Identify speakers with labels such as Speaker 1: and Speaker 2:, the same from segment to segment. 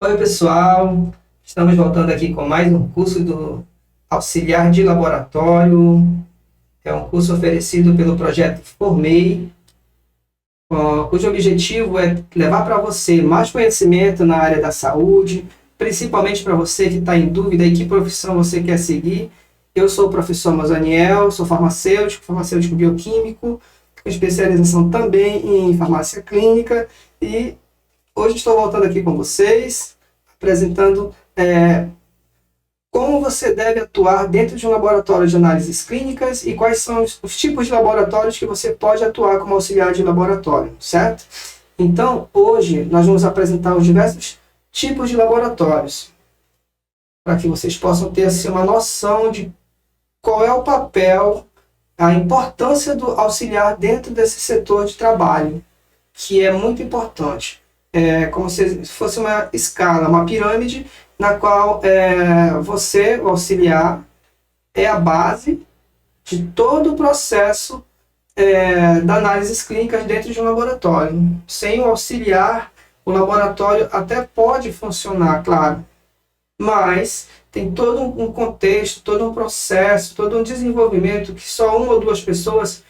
Speaker 1: Oi, pessoal. Estamos voltando aqui com mais um curso do Auxiliar de Laboratório. É um curso oferecido pelo projeto Formei, cujo objetivo é levar para você mais conhecimento na área da saúde, principalmente para você que está em dúvida em que profissão você quer seguir. Eu sou o professor Mozaniel, sou farmacêutico bioquímico, com especialização também em farmácia clínica, e hoje estou voltando aqui com vocês, apresentando como você deve atuar dentro de um laboratório de análises clínicas e quais são os tipos de laboratórios que você pode atuar como auxiliar de laboratório, certo? Então, hoje nós vamos apresentar os diversos tipos de laboratórios, para que vocês possam ter assim, uma noção de qual é o papel, a importância do auxiliar dentro desse setor de trabalho, que é muito importante. É como se fosse uma escala, uma pirâmide, na qual você, o auxiliar, é a base de todo o processo das análises clínicas dentro de um laboratório. Sem o auxiliar, o laboratório até pode funcionar, claro, mas tem todo um contexto, todo um processo, todo um desenvolvimento que só uma ou duas pessoas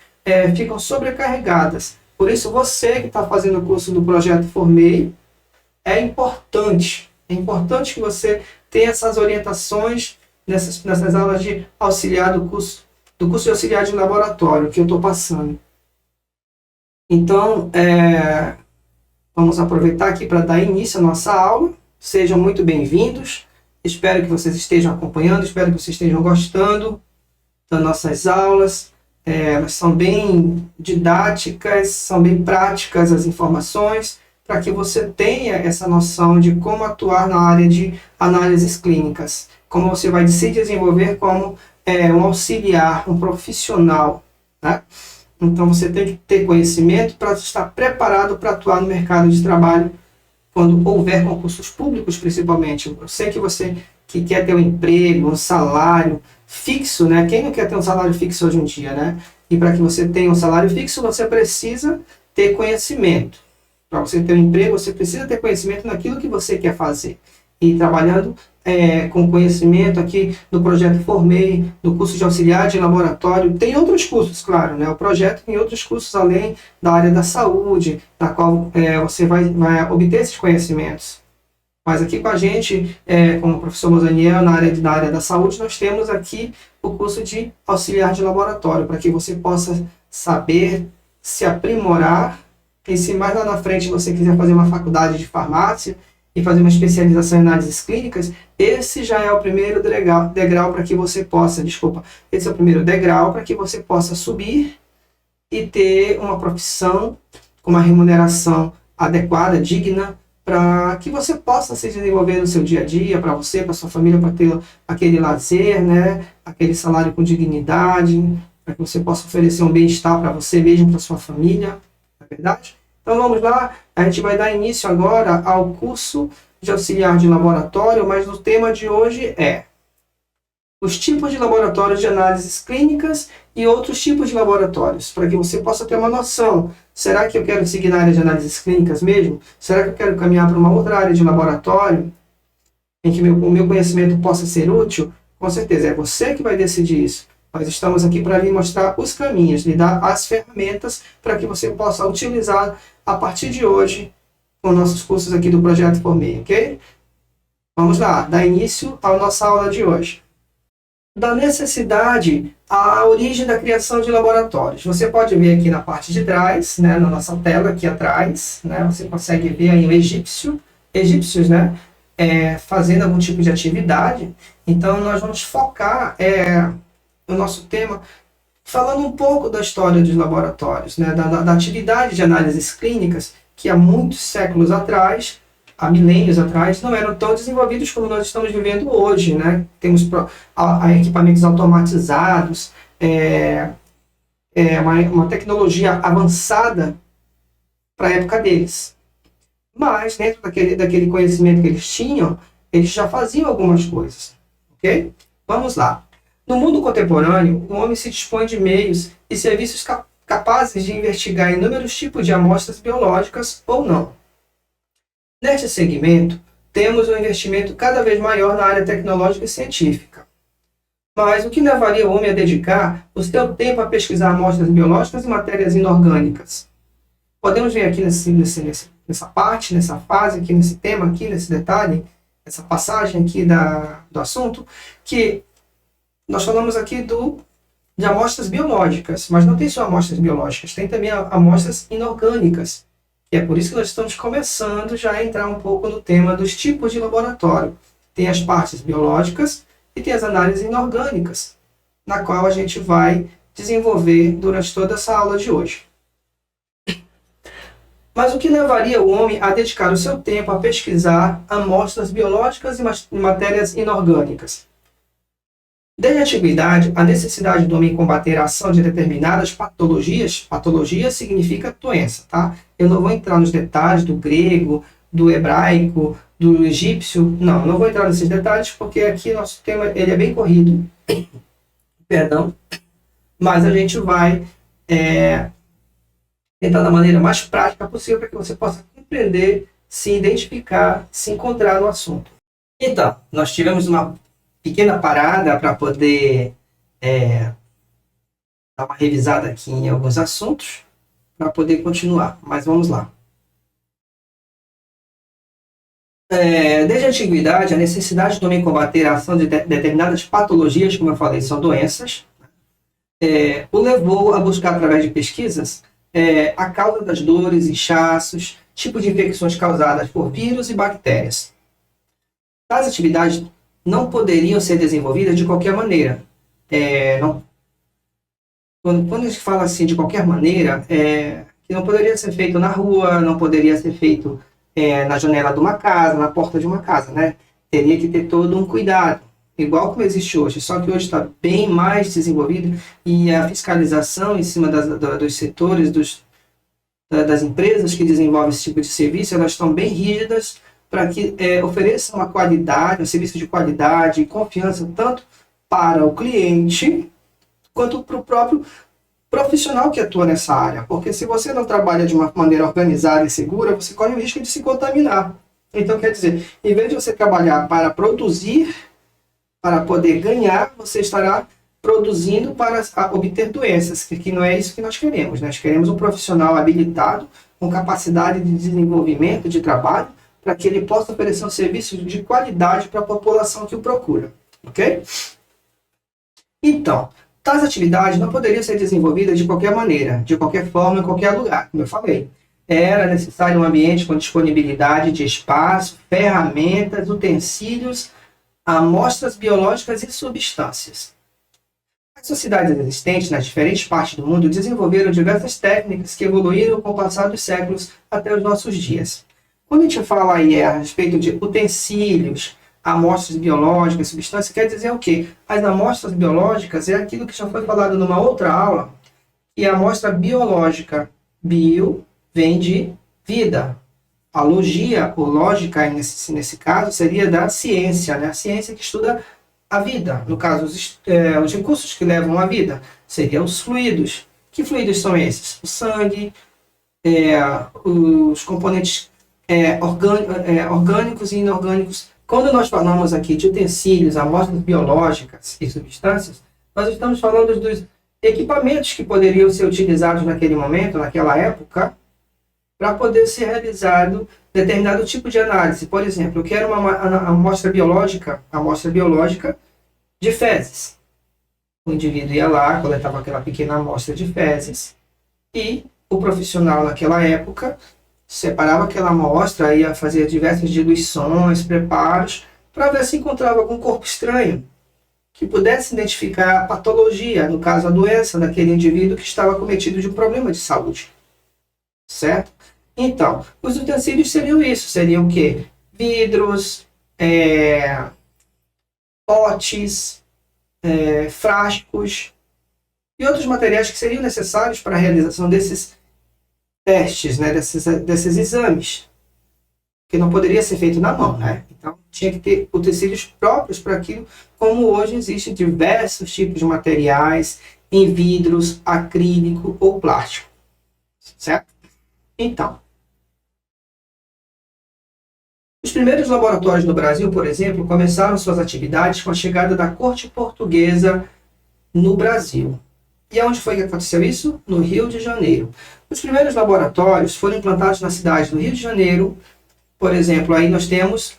Speaker 1: ficam sobrecarregadas. Por isso, você que está fazendo o curso do Projeto Formei, é importante que você tenha essas orientações nessas aulas de auxiliar do curso de auxiliar de laboratório que eu estou passando. Então, vamos aproveitar aqui para dar início à nossa aula. Sejam muito bem-vindos. Espero que vocês estejam acompanhando, espero que vocês estejam gostando das nossas aulas. Elas são bem didáticas, são bem práticas as informações, para que você tenha essa noção de como atuar na área de análises clínicas, como você vai se desenvolver como um auxiliar, um profissional, né? Então você tem que ter conhecimento para estar preparado para atuar no mercado de trabalho quando houver concursos públicos, principalmente. Eu sei que você que quer ter um emprego, um salário fixo, né? Quem não quer ter um salário fixo hoje em dia, né? E para que você tenha um salário fixo, você precisa ter conhecimento. Para você ter um emprego, você precisa ter conhecimento naquilo que você quer fazer. E trabalhando com conhecimento aqui no projeto Formei, no curso de auxiliar de laboratório, tem outros cursos, claro, né? O projeto tem outros cursos além da área da saúde, na qual você vai obter esses conhecimentos. Mas aqui com a gente, como o professor Mozaniel, na área da saúde, nós temos aqui o curso de auxiliar de laboratório, para que você possa saber se aprimorar. E se mais lá na frente você quiser fazer uma faculdade de farmácia e fazer uma especialização em análises clínicas, esse já é o primeiro degrau para que você possa, esse é o primeiro degrau para que você possa subir e ter uma profissão com uma remuneração adequada, digna, para que você possa se desenvolver no seu dia a dia, para você, para sua família, para ter aquele lazer, né? Aquele salário com dignidade, para que você possa oferecer um bem-estar para você mesmo, para sua família. É verdade? Então vamos lá, a gente vai dar início agora ao curso de auxiliar de laboratório, mas o tema de hoje é os tipos de laboratórios de análises clínicas e outros tipos de laboratórios, para que você possa ter uma noção. Será que eu quero seguir na área de análises clínicas mesmo? Será que eu quero caminhar para uma outra área de laboratório, em que o meu conhecimento possa ser útil? Com certeza, é você que vai decidir isso. Nós estamos aqui para lhe mostrar os caminhos, lhe dar as ferramentas para que você possa utilizar a partir de hoje com nossos cursos aqui do Projeto Formei, ok? Vamos lá, dar início à nossa aula de hoje. Da necessidade à origem da criação de laboratórios. Você pode ver aqui na parte de trás, né, na nossa tela aqui atrás, né, você consegue ver aí o egípcios, né, fazendo algum tipo de atividade. Então nós vamos focar o nosso tema falando um pouco da história dos laboratórios, né, da atividade de análises clínicas, que há muitos séculos atrás, há milênios atrás, não eram tão desenvolvidos como nós estamos vivendo hoje, né? Temos equipamentos automatizados, uma tecnologia avançada para a época deles. Mas, dentro daquele conhecimento que eles tinham, eles já faziam algumas coisas, ok? Vamos lá. No mundo contemporâneo, o homem se dispõe de meios e serviços capazes de investigar inúmeros tipos de amostras biológicas ou não. Neste segmento, temos um investimento cada vez maior na área tecnológica e científica. Mas o que levaria o homem a dedicar o seu tempo a pesquisar amostras biológicas e matérias inorgânicas? Podemos ver aqui nessa parte, nessa fase, aqui nesse tema, aqui nesse detalhe, essa passagem aqui do assunto, que nós falamos aqui de amostras biológicas, mas não tem só amostras biológicas, tem também amostras inorgânicas. E é por isso que nós estamos começando já a entrar um pouco no tema dos tipos de laboratório. Tem as partes biológicas e tem as análises inorgânicas, na qual a gente vai desenvolver durante toda essa aula de hoje. Mas o que levaria o homem a dedicar o seu tempo a pesquisar amostras biológicas e matérias inorgânicas? Desde a antiguidade, a necessidade do homem combater a ação de determinadas patologias, patologia significa doença, tá? Eu não vou entrar nos detalhes do grego, do hebraico, do egípcio, não vou entrar nesses detalhes porque aqui nosso tema ele é bem corrido, perdão, mas a gente vai tentar da maneira mais prática possível para que você possa compreender, se identificar, se encontrar no assunto. Então, nós tivemos uma pequena parada para poder dar uma revisada aqui em alguns assuntos, para poder continuar, mas vamos lá. Desde a antiguidade, a necessidade do homem combater a ação de determinadas patologias, como eu falei, são doenças, o levou a buscar, através de pesquisas, a causa das dores, inchaços, tipos de infecções causadas por vírus e bactérias. Tais atividades não poderiam ser desenvolvidas de qualquer maneira. Quando a gente fala assim de qualquer maneira, que não poderia ser feito na rua, não poderia ser feito na janela de uma casa, na porta de uma casa, né? Teria que ter todo um cuidado, igual como existe hoje, só que hoje está bem mais desenvolvido e a fiscalização em cima dos setores, das empresas que desenvolvem esse tipo de serviço, elas estão bem rígidas para que ofereçam uma qualidade, um serviço de qualidade e confiança tanto para o cliente quanto para o próprio profissional que atua nessa área. Porque se você não trabalha de uma maneira organizada e segura, você corre o risco de se contaminar. Então, quer dizer, em vez de você trabalhar para produzir, para poder ganhar, você estará produzindo para obter doenças, que não é isso que nós queremos. Nós queremos um profissional habilitado, com capacidade de desenvolvimento, de trabalho, para que ele possa oferecer um serviço de qualidade para a população que o procura. Ok? Então, tais atividades não poderiam ser desenvolvidas de qualquer maneira, de qualquer forma, em qualquer lugar, como eu falei. Era necessário um ambiente com disponibilidade de espaço, ferramentas, utensílios, amostras biológicas e substâncias. As sociedades existentes nas diferentes partes do mundo desenvolveram diversas técnicas que evoluíram com o passar dos séculos até os nossos dias. Quando a gente fala aí a respeito de utensílios, amostras biológicas, substâncias, quer dizer o quê? As amostras biológicas é aquilo que já foi falado numa outra aula, que é a amostra biológica. Bio vem de vida. A logia, ou lógica, nesse caso, seria da ciência, né? A ciência que estuda a vida. No caso, os recursos que levam à vida seriam os fluidos. Que fluidos são esses? O sangue, os componentes orgânicos e inorgânicos. Quando nós falamos aqui de utensílios, amostras biológicas e substâncias, nós estamos falando dos equipamentos que poderiam ser utilizados naquele momento, naquela época, para poder ser realizado determinado tipo de análise. Por exemplo, eu quero uma amostra biológica de fezes. O indivíduo ia lá, coletava aquela pequena amostra de fezes e o profissional naquela época separava aquela amostra, ia fazer diversas diluições, preparos, para ver se encontrava algum corpo estranho que pudesse identificar a patologia, no caso a doença daquele indivíduo que estava cometido de um problema de saúde. Certo? Então, os utensílios seriam isso, seriam o quê? Vidros, potes, frascos e outros materiais que seriam necessários para a realização desses testes, né, desses exames, que não poderia ser feito na mão, né? Então, tinha que ter utensílios próprios para aquilo, como hoje existem diversos tipos de materiais em vidros, acrílico ou plástico. Certo? Então, Os primeiros laboratórios no Brasil, por exemplo, começaram suas atividades com a chegada da corte portuguesa no Brasil. E onde foi que aconteceu isso? No Rio de Janeiro. Os primeiros laboratórios foram implantados na cidade do Rio de Janeiro. Por exemplo, aí nós temos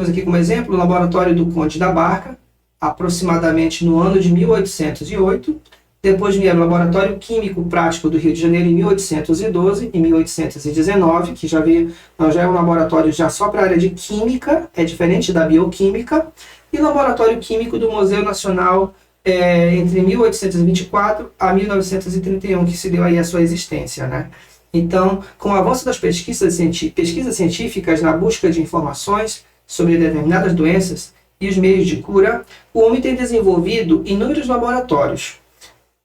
Speaker 1: aqui como exemplo o laboratório do Conde da Barca, aproximadamente no ano de 1808. Depois vieram o Laboratório Químico Prático do Rio de Janeiro em 1812 e 1819, que já é um laboratório já só para a área de química, é diferente da bioquímica, e o Laboratório Químico do Museu Nacional entre 1824 a 1931, que se deu aí a sua existência, né? Então, com o avanço das pesquisas científicas na busca de informações sobre determinadas doenças e os meios de cura, o homem tem desenvolvido inúmeros laboratórios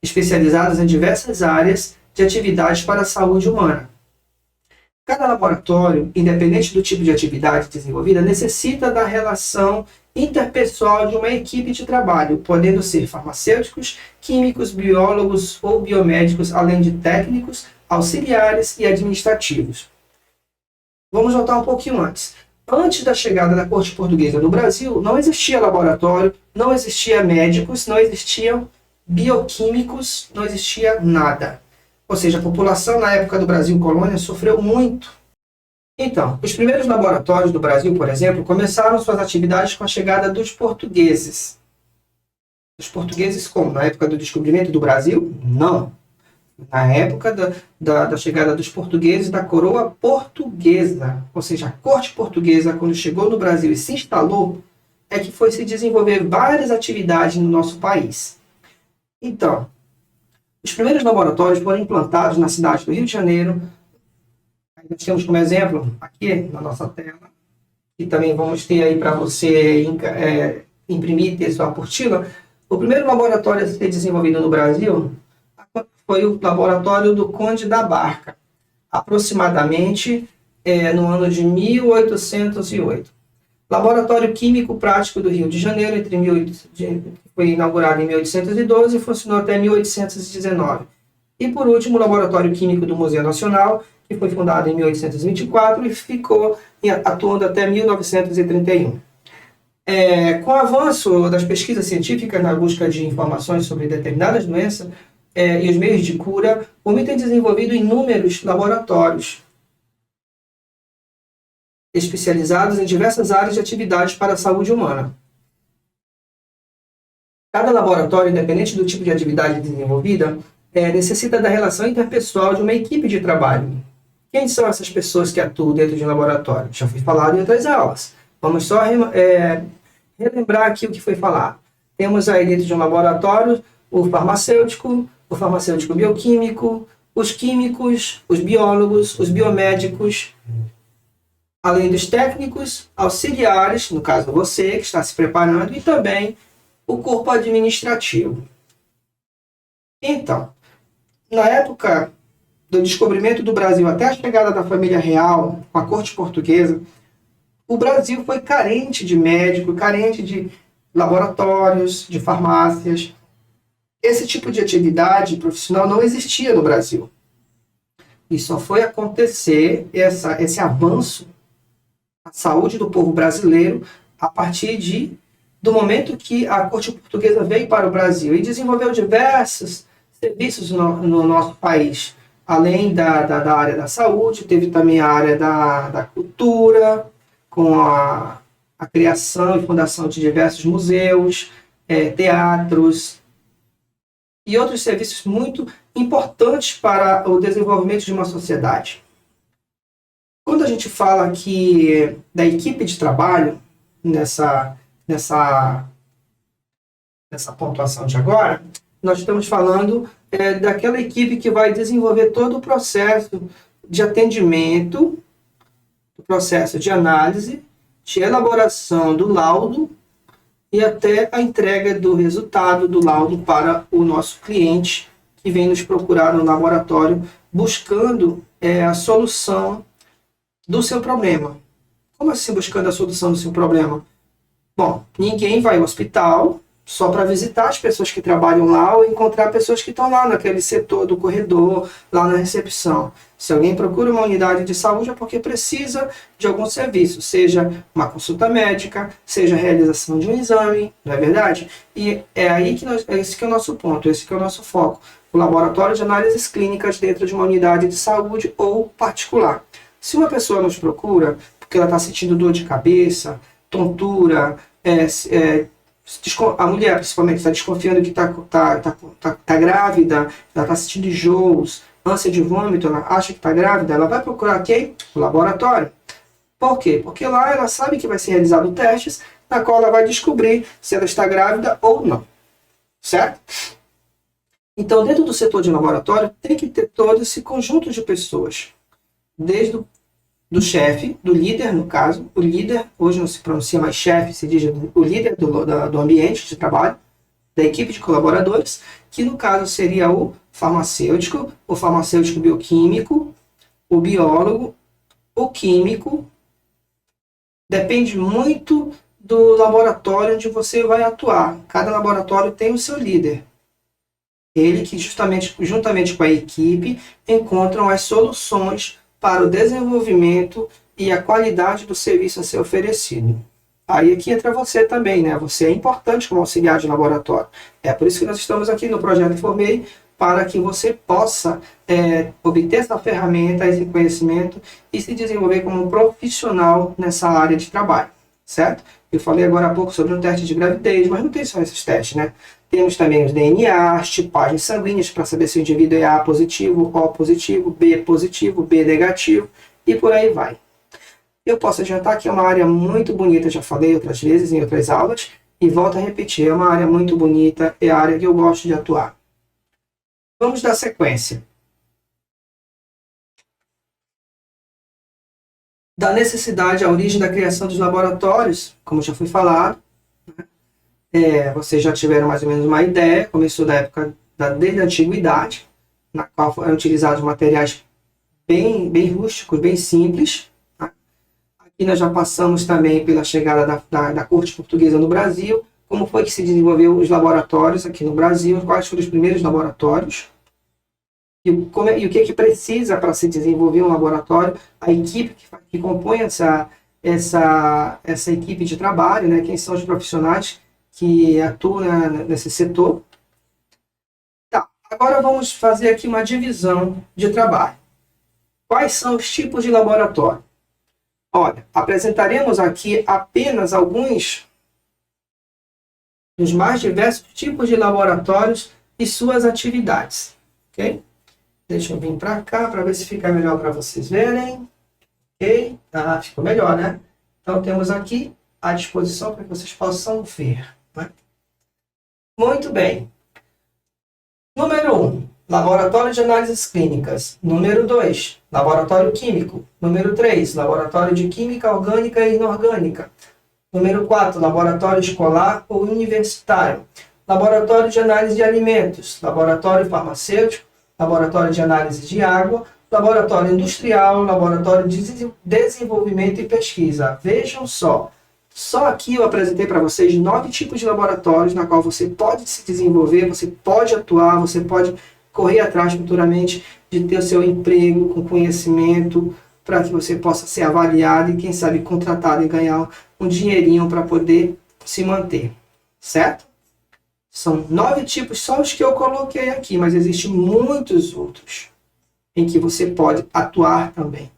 Speaker 1: especializados em diversas áreas de atividades para a saúde humana. Cada laboratório, independente do tipo de atividade desenvolvida, necessita da relação interpessoal de uma equipe de trabalho, podendo ser farmacêuticos, químicos, biólogos ou biomédicos, além de técnicos, auxiliares e administrativos. Vamos voltar um pouquinho antes. Antes da chegada da corte portuguesa no Brasil, não existia laboratório, não existia médicos, não existiam bioquímicos, não existia nada. Ou seja, a população na época do Brasil colônia sofreu muito. Então, os primeiros laboratórios do Brasil, por exemplo, começaram suas atividades com a chegada dos portugueses. Os portugueses como? Na época do descobrimento do Brasil? Não. Na época da chegada dos portugueses, da coroa portuguesa. Ou seja, a corte portuguesa, quando chegou no Brasil e se instalou, é que foi se desenvolver várias atividades no nosso país. Então, os primeiros laboratórios foram implantados na cidade do Rio de Janeiro. Nós temos como exemplo, aqui na nossa tela, e também vamos ter aí para você imprimir e ter sua apostila. O primeiro laboratório a ser desenvolvido no Brasil foi o laboratório do Conde da Barca, aproximadamente no ano de 1808. Laboratório Químico Prático do Rio de Janeiro, foi inaugurado em 1812 e funcionou até 1819. E, por último, o Laboratório Químico do Museu Nacional, que foi fundado em 1824 e ficou atuando até 1931. Com o avanço das pesquisas científicas na busca de informações sobre determinadas doenças e os meios de cura, o homem tem desenvolvido inúmeros laboratórios especializados em diversas áreas de atividades para a saúde humana. Cada laboratório, independente do tipo de atividade desenvolvida, necessita da relação interpessoal de uma equipe de trabalho. Quem são essas pessoas que atuam dentro de um laboratório? Já foi falado em outras aulas. Vamos só relembrar aqui o que foi falado. Temos aí dentro de um laboratório o farmacêutico bioquímico, os químicos, os biólogos, os biomédicos, além dos técnicos, auxiliares, no caso você que está se preparando, e também o corpo administrativo. Então, na época do descobrimento do Brasil até a chegada da família real com a corte portuguesa, o Brasil foi carente de médico, carente de laboratórios, de farmácias. Esse tipo de atividade profissional não existia no Brasil. E só foi acontecer esse avanço na saúde do povo brasileiro a partir do momento que a corte portuguesa veio para o Brasil e desenvolveu diversos serviços no nosso país. Além da área da saúde, teve também a área da cultura, com a criação e fundação de diversos museus, teatros e outros serviços muito importantes para o desenvolvimento de uma sociedade. Quando a gente fala aqui da equipe de trabalho, nessa pontuação de agora, nós estamos falando daquela equipe que vai desenvolver todo o processo de atendimento, o processo de análise, de elaboração do laudo e até a entrega do resultado do laudo para o nosso cliente que vem nos procurar no laboratório buscando a solução do seu problema. Como assim buscando a solução do seu problema? Bom, ninguém vai ao hospital só para visitar as pessoas que trabalham lá ou encontrar pessoas que estão lá naquele setor do corredor, lá na recepção. Se alguém procura uma unidade de saúde é porque precisa de algum serviço, seja uma consulta médica, seja a realização de um exame, não é verdade? E é aí que esse que é o nosso ponto, esse que é o nosso foco. O laboratório de análises clínicas dentro de uma unidade de saúde ou particular. Se uma pessoa nos procura porque ela está sentindo dor de cabeça, tontura, a mulher principalmente está desconfiando que tá grávida, ela está sentindo enjoos, ânsia de vômito, ela acha que está grávida, ela vai procurar quem? O laboratório. Por quê? Porque lá ela sabe que vai ser realizado testes na qual ela vai descobrir se ela está grávida ou não. Certo? Então, dentro do setor de laboratório, tem que ter todo esse conjunto de pessoas. Desde do chefe, do líder, no caso. O líder, hoje não se pronuncia mais chefe, se diz o líder do ambiente de trabalho, da equipe de colaboradores, que no caso seria o farmacêutico bioquímico, o biólogo, o químico. Depende muito do laboratório onde você vai atuar. Cada laboratório tem o seu líder. Ele que juntamente com a equipe encontram as soluções para o desenvolvimento e a qualidade do serviço a ser oferecido. Aí aqui entra você também, né? Você é importante como auxiliar de laboratório. É por isso que nós estamos aqui no Projeto Informei, para que você possa obter essa ferramenta, esse conhecimento e se desenvolver como um profissional nessa área de trabalho, certo? Eu falei agora há pouco sobre um teste de gravidez, mas não tem só esses testes, né? Temos também os DNA, as tipagens sanguíneas para saber se o indivíduo é A positivo, O positivo, B negativo e por aí vai. Eu posso adiantar que é uma área muito bonita, já falei outras vezes em outras aulas, e volto a repetir, é uma área muito bonita, é a área que eu gosto de atuar. Vamos dar sequência. Da necessidade, a origem da criação dos laboratórios, como já foi falado, vocês já tiveram mais ou menos uma ideia, começou da época desde a antiguidade, na qual eram utilizados materiais bem rústicos, bem simples. Tá? Aqui nós já passamos também pela chegada da corte portuguesa no Brasil, como foi que se desenvolveu os laboratórios aqui no Brasil, quais foram os primeiros laboratórios, e o que precisa para se desenvolver um laboratório, a equipe que compõe essa equipe de trabalho, né? Quem são os profissionais que atuam nesse setor. Tá, agora vamos fazer aqui uma divisão de trabalho. Quais são os tipos de laboratório? Olha, apresentaremos aqui apenas alguns dos mais diversos tipos de laboratórios e suas atividades. Ok? Deixa eu vir para cá para ver se fica melhor para vocês verem. Ok? Tá, ficou melhor, né? Então temos aqui à disposição para que vocês possam ver. Né? Muito bem. Número 1, laboratório de análises clínicas. Número 2, laboratório químico. Número 3, laboratório de química orgânica e inorgânica. Número 4, laboratório escolar ou universitário. Laboratório de análise de alimentos. Laboratório farmacêutico. Laboratório de análise de água. Laboratório industrial. Laboratório de desenvolvimento e pesquisa. Vejam só. Só aqui eu apresentei para vocês 9 tipos de laboratórios na qual você pode se desenvolver, você pode atuar, você pode correr atrás futuramente de ter o seu emprego com conhecimento para que você possa ser avaliado e, quem sabe, contratado e ganhar um dinheirinho para poder se manter. Certo? São 9 tipos, só os que eu coloquei aqui, mas existem muitos outros em que você pode atuar também.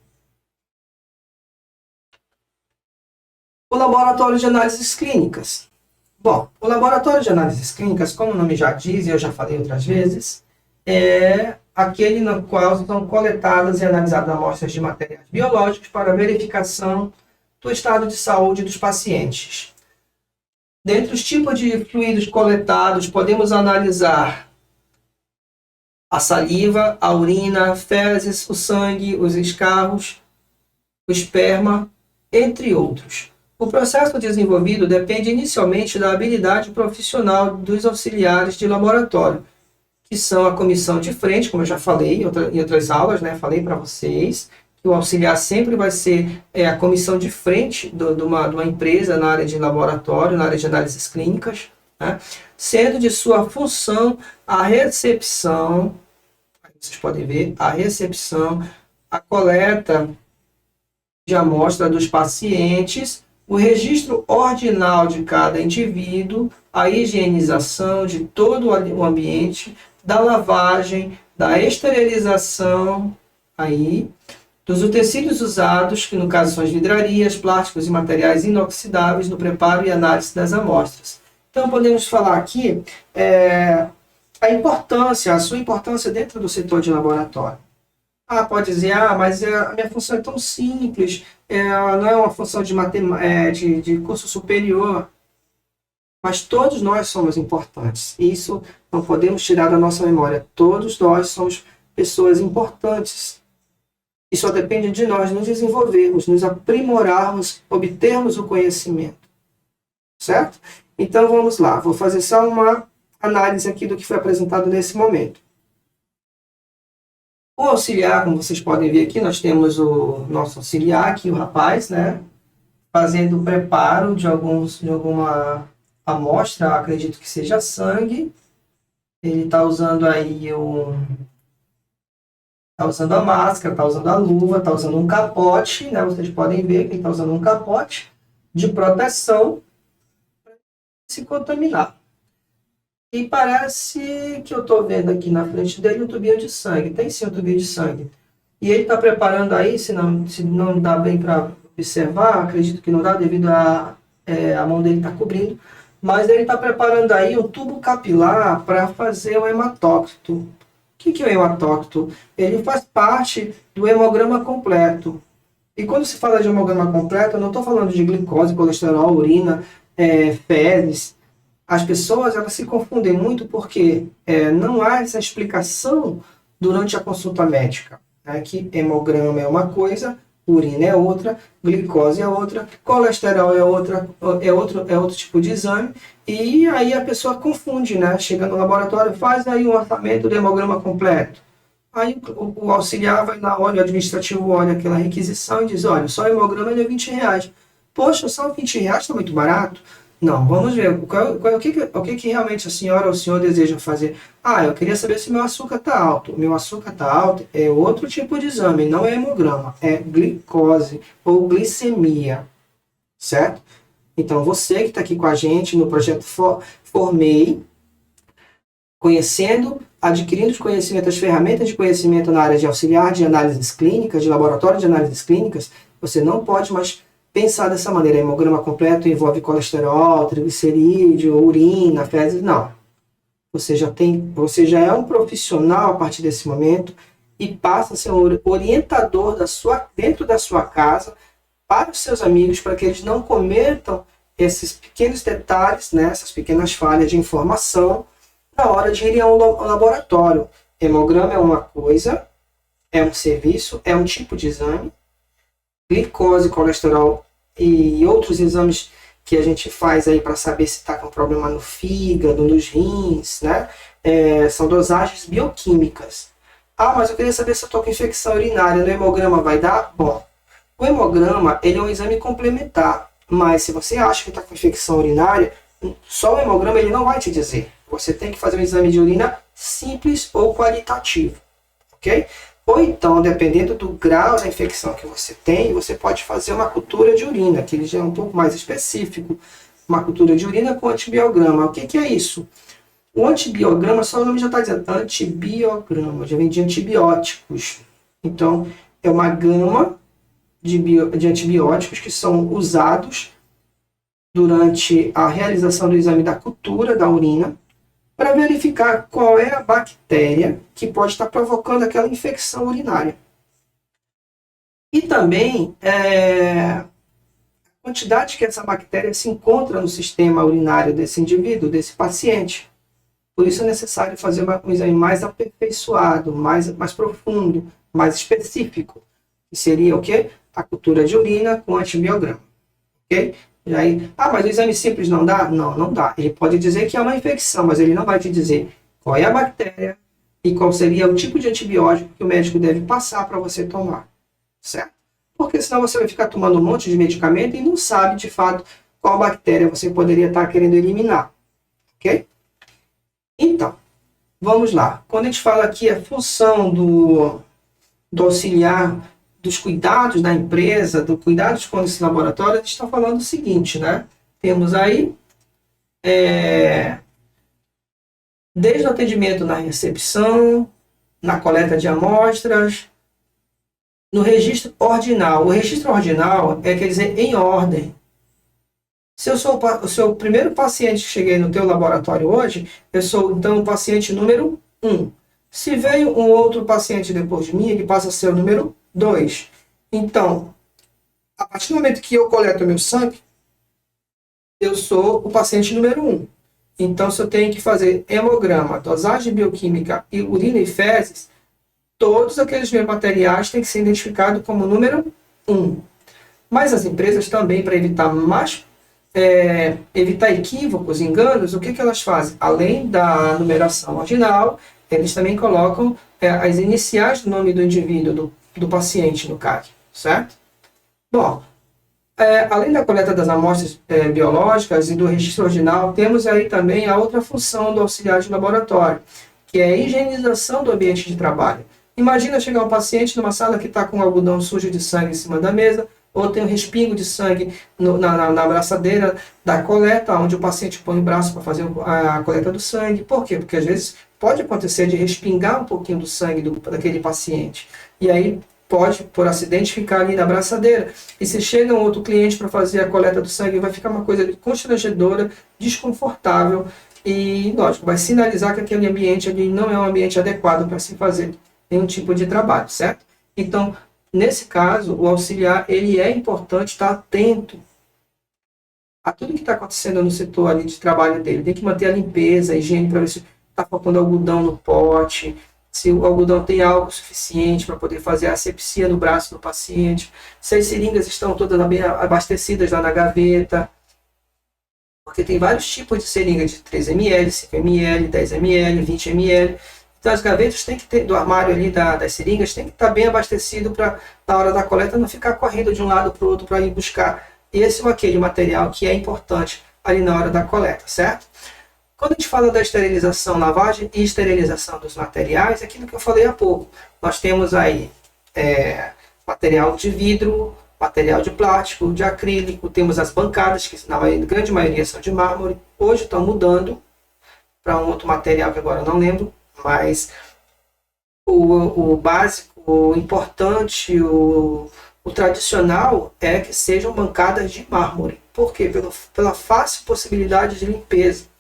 Speaker 1: O laboratório de análises clínicas. Bom, o laboratório de análises clínicas, como o nome já diz, e eu já falei outras vezes, é aquele no qual são coletadas e analisadas amostras de materiais biológicos para verificação do estado de saúde dos pacientes. Dentre os tipos de fluidos coletados, podemos analisar a saliva, a urina, fezes, o sangue, os escarros, o esperma, entre outros. O processo desenvolvido depende inicialmente da habilidade profissional dos auxiliares de laboratório, que são a comissão de frente, como eu já falei em outras aulas, né? Falei para vocês que o auxiliar sempre vai ser a comissão de frente de uma empresa na área de laboratório, na área de análises clínicas. né? Sendo de sua função a recepção, vocês podem ver, a recepção, a coleta de amostra dos pacientes, o registro ordinal de cada indivíduo, a higienização de todo o ambiente, da lavagem, da esterilização, aí, dos utensílios usados, que no caso são as vidrarias, plásticos e materiais inoxidáveis, no preparo e análise das amostras. Então, podemos falar aqui a sua importância dentro do setor de laboratório. Pode dizer, mas a minha função é tão simples, não é uma função de curso superior. Mas todos nós somos importantes. Isso não podemos tirar da nossa memória. Todos nós somos pessoas importantes. E só depende de nós nos desenvolvermos, nos aprimorarmos, obtermos o conhecimento. Certo? Então vamos lá. Vou fazer só uma análise aqui do que foi apresentado nesse momento. O auxiliar, como vocês podem ver aqui, nós temos o nosso auxiliar aqui, o rapaz, né? Fazendo o preparo de alguma amostra, acredito que seja sangue. Ele está usando aí está usando a máscara, está usando a luva, está usando um capote, né? Vocês podem ver que ele está usando um capote de proteção para se contaminar. E parece que eu estou vendo aqui na frente dele um tubinho de sangue. Tem sim um tubinho de sangue. E ele está preparando aí, se não dá bem para observar, acredito que não dá devido a mão dele está cobrindo, mas ele está preparando aí um tubo capilar para fazer o hematócrito. O que é o hematócrito? Ele faz parte do hemograma completo. E quando se fala de hemograma completo, eu não estou falando de glicose, colesterol, urina, fezes. As pessoas elas se confundem muito porque não há essa explicação durante a consulta médica, né? Que hemograma é uma coisa, urina é outra, glicose é outra, colesterol é outro tipo de exame, e aí a pessoa confunde, né? Chega no laboratório, faz aí um orçamento do hemograma completo. Aí o auxiliar vai lá, olha, o administrativo olha aquela requisição e diz, olha, só o hemograma é R$20. Poxa, só R$20 está muito barato. Não, vamos ver, o que realmente a senhora ou o senhor deseja fazer? Eu queria saber se meu açúcar está alto. O meu açúcar está alto é outro tipo de exame, não é hemograma, é glicose ou glicemia, certo? Então, você que está aqui com a gente no projeto Formei, adquirindo os conhecimentos, as ferramentas de conhecimento na área de auxiliar de análises clínicas, de laboratório de análises clínicas, você não pode mais pensar dessa maneira. Hemograma completo envolve colesterol, triglicerídeo, urina, fezes. Não. Você já é um profissional a partir desse momento e passa a ser um orientador dentro da sua casa para os seus amigos, para que eles não cometam esses pequenos detalhes, né, essas pequenas falhas de informação na hora de ir ao laboratório. Hemograma é uma coisa, é um serviço, é um tipo de exame. Glicose, colesterol e outros exames que a gente faz aí para saber se está com problema no fígado, nos rins, né? São dosagens bioquímicas. Mas eu queria saber se eu estou com infecção urinária, no hemograma vai dar? Bom, o hemograma ele é um exame complementar, mas se você acha que está com infecção urinária, só o hemograma ele não vai te dizer. Você tem que fazer um exame de urina simples ou qualitativo, ok? Ou então, dependendo do grau da infecção que você tem, você pode fazer uma cultura de urina, que ele já é um pouco mais específico. Uma cultura de urina com antibiograma. O que é isso? O antibiograma, só o nome já está dizendo, antibiograma, já vem de antibióticos. Então, é uma gama de antibióticos que são usados durante a realização do exame da cultura da urina, para verificar qual é a bactéria que pode estar provocando aquela infecção urinária. E também a quantidade que essa bactéria se encontra no sistema urinário desse indivíduo, desse paciente. Por isso é necessário fazer um exame mais aperfeiçoado, mais profundo, mais específico. Que seria o quê? A cultura de urina com antibiograma. Ok? E aí, mas o exame simples não dá? Não, não dá. Ele pode dizer que é uma infecção, mas ele não vai te dizer qual é a bactéria e qual seria o tipo de antibiótico que o médico deve passar para você tomar. Certo? Porque senão você vai ficar tomando um monte de medicamento e não sabe, de fato, qual bactéria você poderia estar querendo eliminar. ok? Então, vamos lá. Quando a gente fala aqui a função do auxiliar, dos cuidados da empresa, do cuidados com esse laboratório, a gente está falando o seguinte, né? Temos aí, desde o atendimento na recepção, na coleta de amostras, no registro ordinal. O registro ordinal quer dizer em ordem. Se eu sou o seu primeiro paciente que cheguei no teu laboratório hoje, eu sou então o paciente número 1. Se veio um outro paciente depois de mim, ele passa a ser o número 2. Então, a partir do momento que eu coleto o meu sangue, eu sou o paciente número 1. Então, se eu tenho que fazer hemograma, dosagem bioquímica e urina e fezes, todos aqueles meus materiais têm que ser identificados como número 1. Mas as empresas também, para evitar equívocos, enganos, o que elas fazem? Além da numeração ordinal, eles também colocam as iniciais do nome do indivíduo, do paciente no CAC, certo? Bom, além da coleta das amostras biológicas e do registro ordinal, temos aí também a outra função do auxiliar de laboratório, que é a higienização do ambiente de trabalho. Imagina chegar um paciente numa sala que está com algodão sujo de sangue em cima da mesa, ou tem um respingo de sangue na abraçadeira da coleta, onde o paciente põe o braço para fazer a coleta do sangue. Por quê? Porque às vezes pode acontecer de respingar um pouquinho do sangue daquele paciente. E aí pode, por acidente, ficar ali na abraçadeira. E se chega um outro cliente para fazer a coleta do sangue, vai ficar uma coisa constrangedora, desconfortável e, lógico, vai sinalizar que aquele ambiente ali não é um ambiente adequado para se fazer nenhum tipo de trabalho, certo? Então, nesse caso, o auxiliar, ele é importante estar atento a tudo que está acontecendo no setor ali de trabalho dele. Tem que manter a limpeza, a higiene, para ver se está faltando algodão no pote, se o algodão tem álcool suficiente para poder fazer a asepsia no braço do paciente, se as seringas estão todas bem abastecidas lá na gaveta, porque tem vários tipos de seringa, de 3 ml, 5 ml, 10 ml, 20 ml. Então as gavetas tem que ter, do armário ali das seringas, tem que estar bem abastecido para na hora da coleta não ficar correndo de um lado para o outro para ir buscar esse ou aquele material que é importante ali na hora da coleta, certo? Quando a gente fala da esterilização, lavagem e esterilização dos materiais, é aquilo que eu falei há pouco. Nós temos aí material de vidro, material de plástico, de acrílico, temos as bancadas, que na grande maioria são de mármore. Hoje estão mudando para um outro material que agora eu não lembro, mas o básico, o importante, o tradicional é que sejam bancadas de mármore. Por quê? Pela fácil possibilidade de limpeza.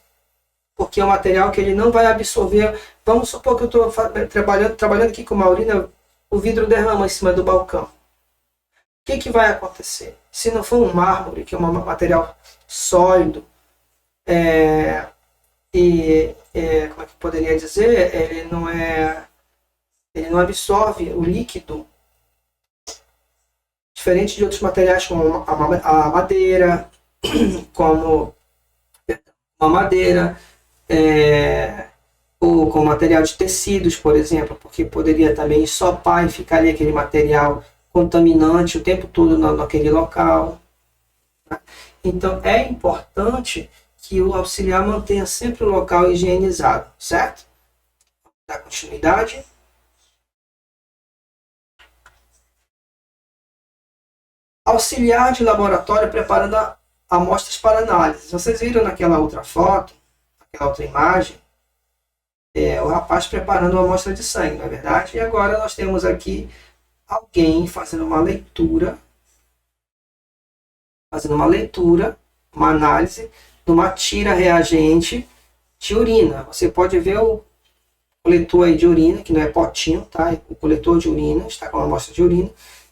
Speaker 1: Porque é um material que ele não vai absorver. Vamos supor que eu estou trabalhando aqui com uma urina, o vidro derrama em cima do balcão. O que vai acontecer? Se não for um mármore, que é um material sólido, como é que eu poderia dizer? Ele não absorve o líquido, diferente de outros materiais como a madeira, ou com material de tecidos, por exemplo, porque poderia também ensopar e ficar ali aquele material contaminante o tempo todo naquele local. Então é importante que o auxiliar mantenha sempre o local higienizado, certo? Vamos dar continuidade. Auxiliar de laboratório preparando amostras para análise. Vocês viram naquela outra foto, naquela outra imagem, o rapaz preparando uma amostra de sangue, não é verdade? E agora nós temos aqui alguém fazendo uma leitura, uma análise de uma tira reagente de urina. Você pode ver o coletor aí de urina, que não é potinho, tá? O coletor de urina, está com uma amostra de urina.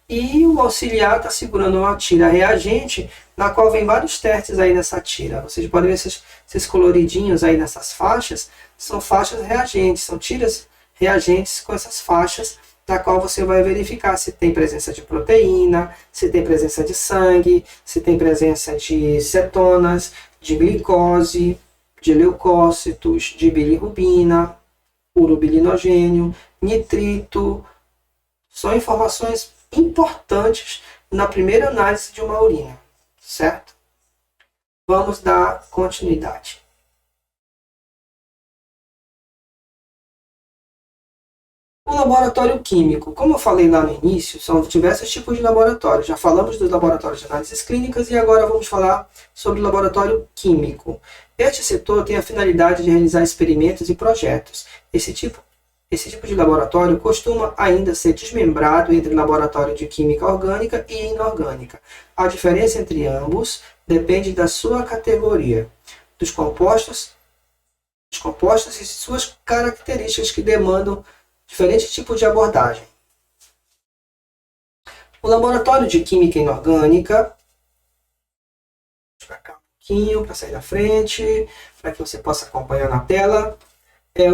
Speaker 1: E o auxiliar está segurando uma tira reagente, na qual vem vários testes aí nessa tira. Vocês podem ver esses coloridinhos aí nessas faixas, são faixas reagentes, são tiras reagentes com essas faixas, na qual você vai verificar se tem presença de proteína, se tem presença de sangue, se tem presença de cetonas, de glicose, de leucócitos, de bilirrubina, urobilinogênio, nitrito. São informações importantes na primeira análise de uma urina, certo? Vamos dar continuidade. O laboratório químico, como eu falei lá no início, são diversos tipos de laboratórios. Já falamos dos laboratórios de análises clínicas e agora vamos falar sobre o laboratório químico. Este setor tem a finalidade de realizar experimentos e projetos. Esse tipo de laboratório costuma ainda ser desmembrado entre laboratório de química orgânica e inorgânica. A diferença entre ambos depende da sua categoria, dos compostos e suas características que demandam diferentes tipos de abordagem. O laboratório de química inorgânica, para cá um pouquinho, para sair da frente, para que você possa acompanhar na tela.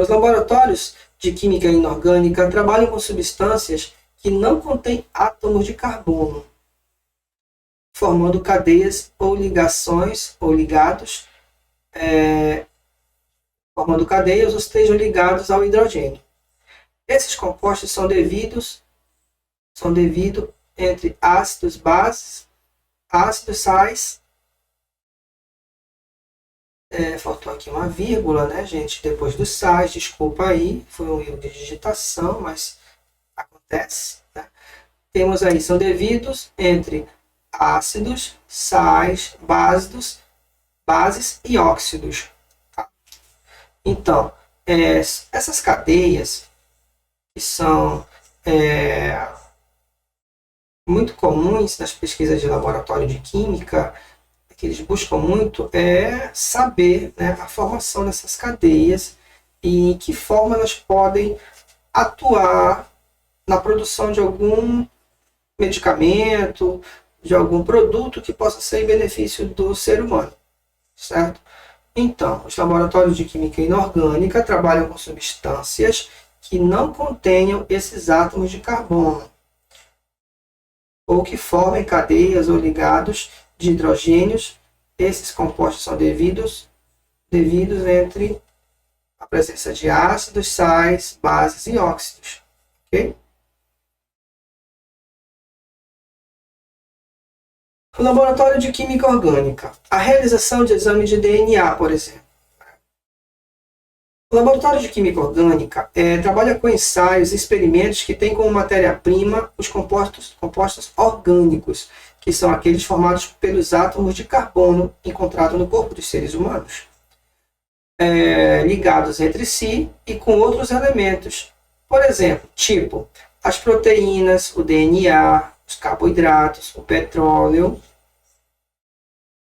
Speaker 1: Os laboratórios de química inorgânica trabalham com substâncias que não contêm átomos de carbono, formando cadeias ou ligações ou ligados, formando cadeias ou estejam ligados ao hidrogênio. Esses compostos são devido entre ácidos bases, ácidos sais. Faltou aqui uma vírgula, né, gente? Depois dos sais, desculpa aí, foi um erro de digitação, mas acontece. Né? Temos aí, são devidos entre ácidos, sais, bases e óxidos. Tá? Então, essas cadeias que são muito comuns nas pesquisas de laboratório de química, que eles buscam muito é saber, né, a formação dessas cadeias e em que forma elas podem atuar na produção de algum medicamento, de algum produto que possa ser em benefício do ser humano, certo? Então, os laboratórios de química inorgânica trabalham com substâncias que não contenham esses átomos de carbono, ou que formem cadeias ou ligados de hidrogênios. Esses compostos são devidos entre a presença de ácidos, sais, bases e óxidos. Okay? O laboratório de química orgânica. A realização de exame de DNA, por exemplo. O laboratório de química orgânica trabalha com ensaios e experimentos que têm como matéria-prima os compostos orgânicos, que são aqueles formados pelos átomos de carbono encontrados no corpo dos seres humanos, ligados entre si e com outros elementos. Por exemplo, tipo as proteínas, o DNA, os carboidratos, o petróleo,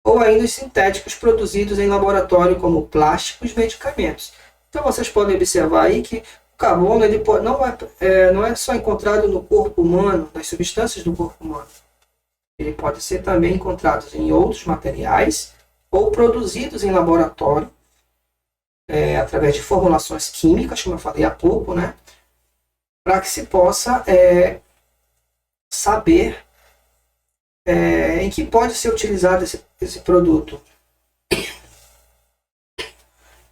Speaker 1: ou ainda os sintéticos produzidos em laboratório, como plásticos e medicamentos. Então vocês podem observar aí que o carbono não é só encontrado no corpo humano, nas substâncias do corpo humano. Ele pode ser também encontrado em outros materiais ou produzidos em laboratório, através de formulações químicas, como eu falei há pouco, né? Para que se possa saber em que pode ser utilizado esse produto.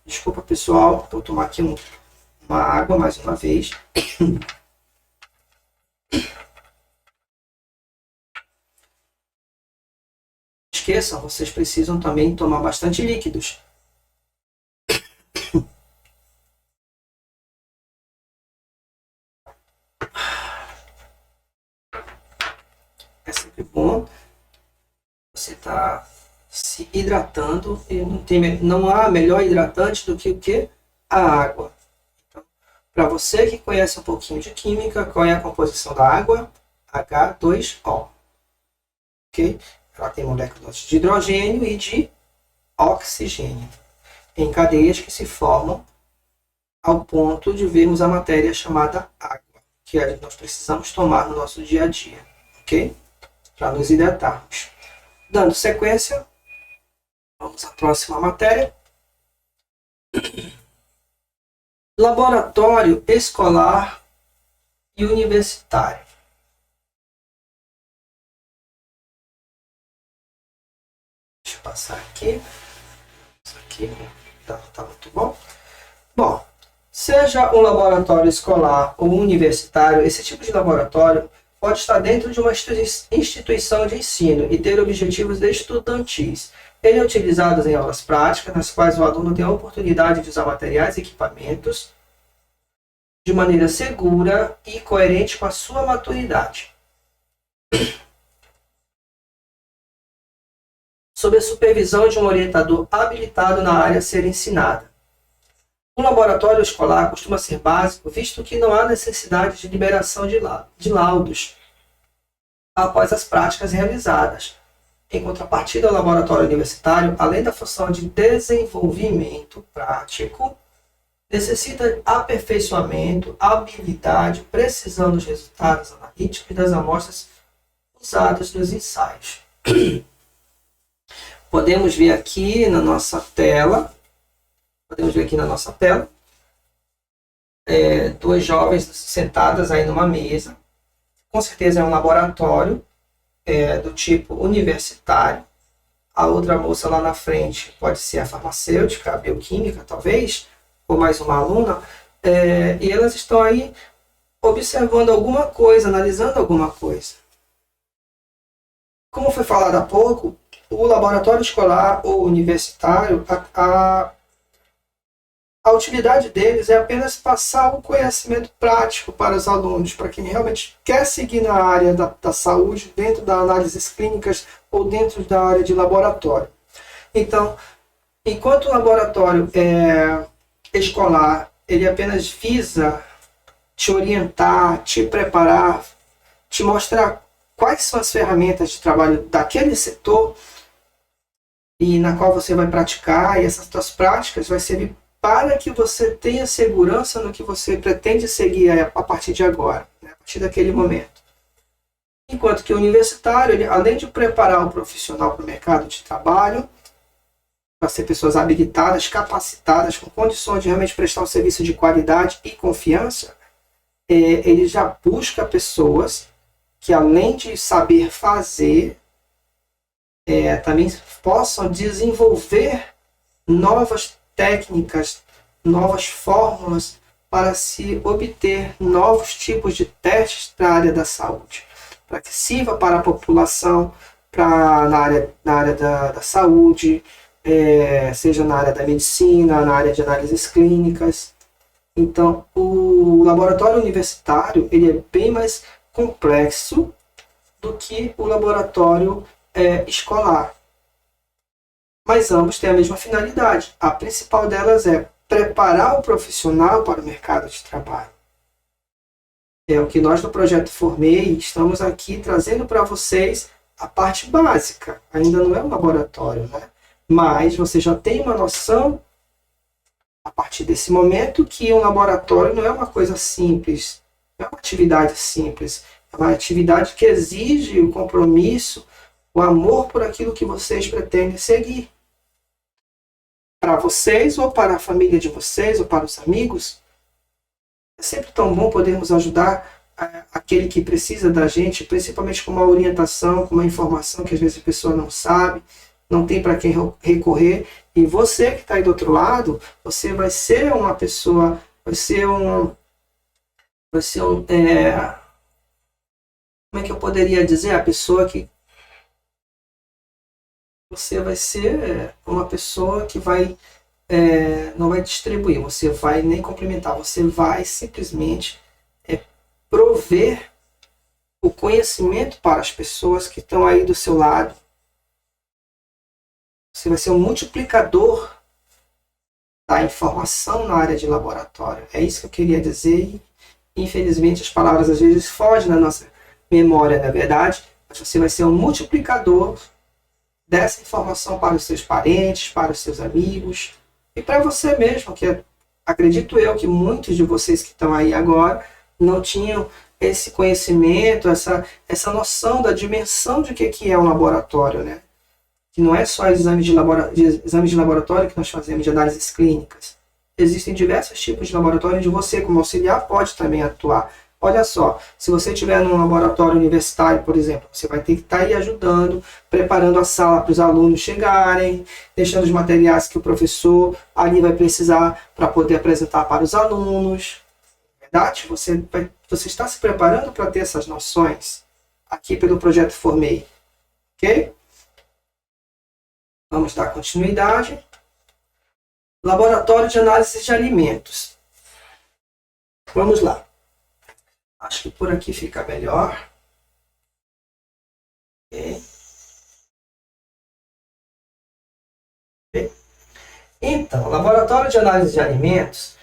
Speaker 1: Desculpa, pessoal, vou tomar aqui uma água mais uma vez. Esqueçam, vocês precisam também tomar bastante líquidos. É sempre bom você estar se hidratando e não há melhor hidratante do que o que? A água. Então, para você que conhece um pouquinho de química, qual é a composição da água? H2O. Ok? Ela tem moléculas de hidrogênio e de oxigênio, em cadeias que se formam ao ponto de vermos a matéria chamada água, que nós precisamos tomar no nosso dia a dia, ok? Para nos hidratarmos. Dando sequência, vamos à próxima matéria. Laboratório escolar e universitário. Deixa eu passar aqui. Isso aqui tá muito bom. Bom, seja um laboratório escolar ou universitário, esse tipo de laboratório pode estar dentro de uma instituição de ensino e ter objetivos estudantis. Ele é utilizado em aulas práticas, nas quais o aluno tem a oportunidade de usar materiais e equipamentos de maneira segura e coerente com a sua maturidade. Sob a supervisão de um orientador habilitado na área a ser ensinada. Um laboratório escolar costuma ser básico, visto que não há necessidade de liberação de laudos após as práticas realizadas. Em contrapartida ao laboratório universitário, além da função de desenvolvimento prático, necessita aperfeiçoamento, habilidade, precisão dos resultados analíticos e das amostras usadas nos ensaios. Podemos ver aqui na nossa tela, duas jovens sentadas aí numa mesa. Com certeza é um laboratório do tipo universitário. A outra moça lá na frente pode ser a farmacêutica, a bioquímica, talvez, ou mais uma aluna. E elas estão aí observando alguma coisa, analisando alguma coisa. Como foi falado há pouco, o laboratório escolar ou universitário, a utilidade deles é apenas passar o conhecimento prático para os alunos, para quem realmente quer seguir na área da saúde, dentro das análises clínicas ou dentro da área de laboratório. Então, enquanto o laboratório escolar, ele apenas visa te orientar, te preparar, te mostrar quais são as ferramentas de trabalho daquele setor e na qual você vai praticar, e essas suas práticas vai servir para que você tenha segurança no que você pretende seguir a partir de agora, né? A partir daquele momento. Enquanto que o universitário, ele, além de preparar o profissional para o mercado de trabalho, para ser pessoas habilitadas, capacitadas, com condições de realmente prestar um serviço de qualidade e confiança, ele já busca pessoas que, além de saber fazer, também possam desenvolver novas técnicas, novas fórmulas para se obter novos tipos de testes para a área da saúde, para que sirva para a população, na área da saúde, seja na área da medicina, na área de análises clínicas. Então, o laboratório universitário ele é bem mais complexo do que o laboratório escolar. Mas ambos têm a mesma finalidade. A principal delas é preparar o profissional para o mercado de trabalho. É o que nós no Projeto Formei estamos aqui trazendo para vocês a parte básica. Ainda não é um laboratório, né? Mas você já tem uma noção, a partir desse momento, que um laboratório não é uma coisa simples, não é uma atividade simples. É uma atividade que exige o compromisso, o amor por aquilo que vocês pretendem seguir. Para vocês, ou para a família de vocês, ou para os amigos, é sempre tão bom podermos ajudar aquele que precisa da gente, principalmente com uma orientação, com uma informação que às vezes a pessoa não sabe, não tem para quem recorrer. E você que está aí do outro lado, você vai ser uma pessoa, como é que eu poderia dizer? A pessoa que você vai ser uma pessoa que não vai distribuir, você vai nem complementar, você vai simplesmente prover o conhecimento para as pessoas que estão aí do seu lado. Você vai ser um multiplicador da informação na área de laboratório. É isso que eu queria dizer. Infelizmente as palavras às vezes fogem da nossa memória, na verdade, mas você vai ser um multiplicador dessa informação para os seus parentes, para os seus amigos e para você mesmo, que acredito eu que muitos de vocês que estão aí agora não tinham esse conhecimento, essa noção da dimensão de que é um laboratório, né? Que não é só exames de laboratório que nós fazemos, de análises clínicas. Existem diversos tipos de laboratório onde você, como auxiliar, pode também atuar. Olha só, se você estiver num laboratório universitário, por exemplo, você vai ter que estar aí ajudando, preparando a sala para os alunos chegarem, deixando os materiais que o professor ali vai precisar para poder apresentar para os alunos. Verdade? Você está se preparando para ter essas noções aqui pelo Projeto Formei. Ok? Vamos dar continuidade. Laboratório de análise de alimentos. Vamos lá. Acho que por aqui fica melhor. Ok. Então, laboratório de análise de alimentos,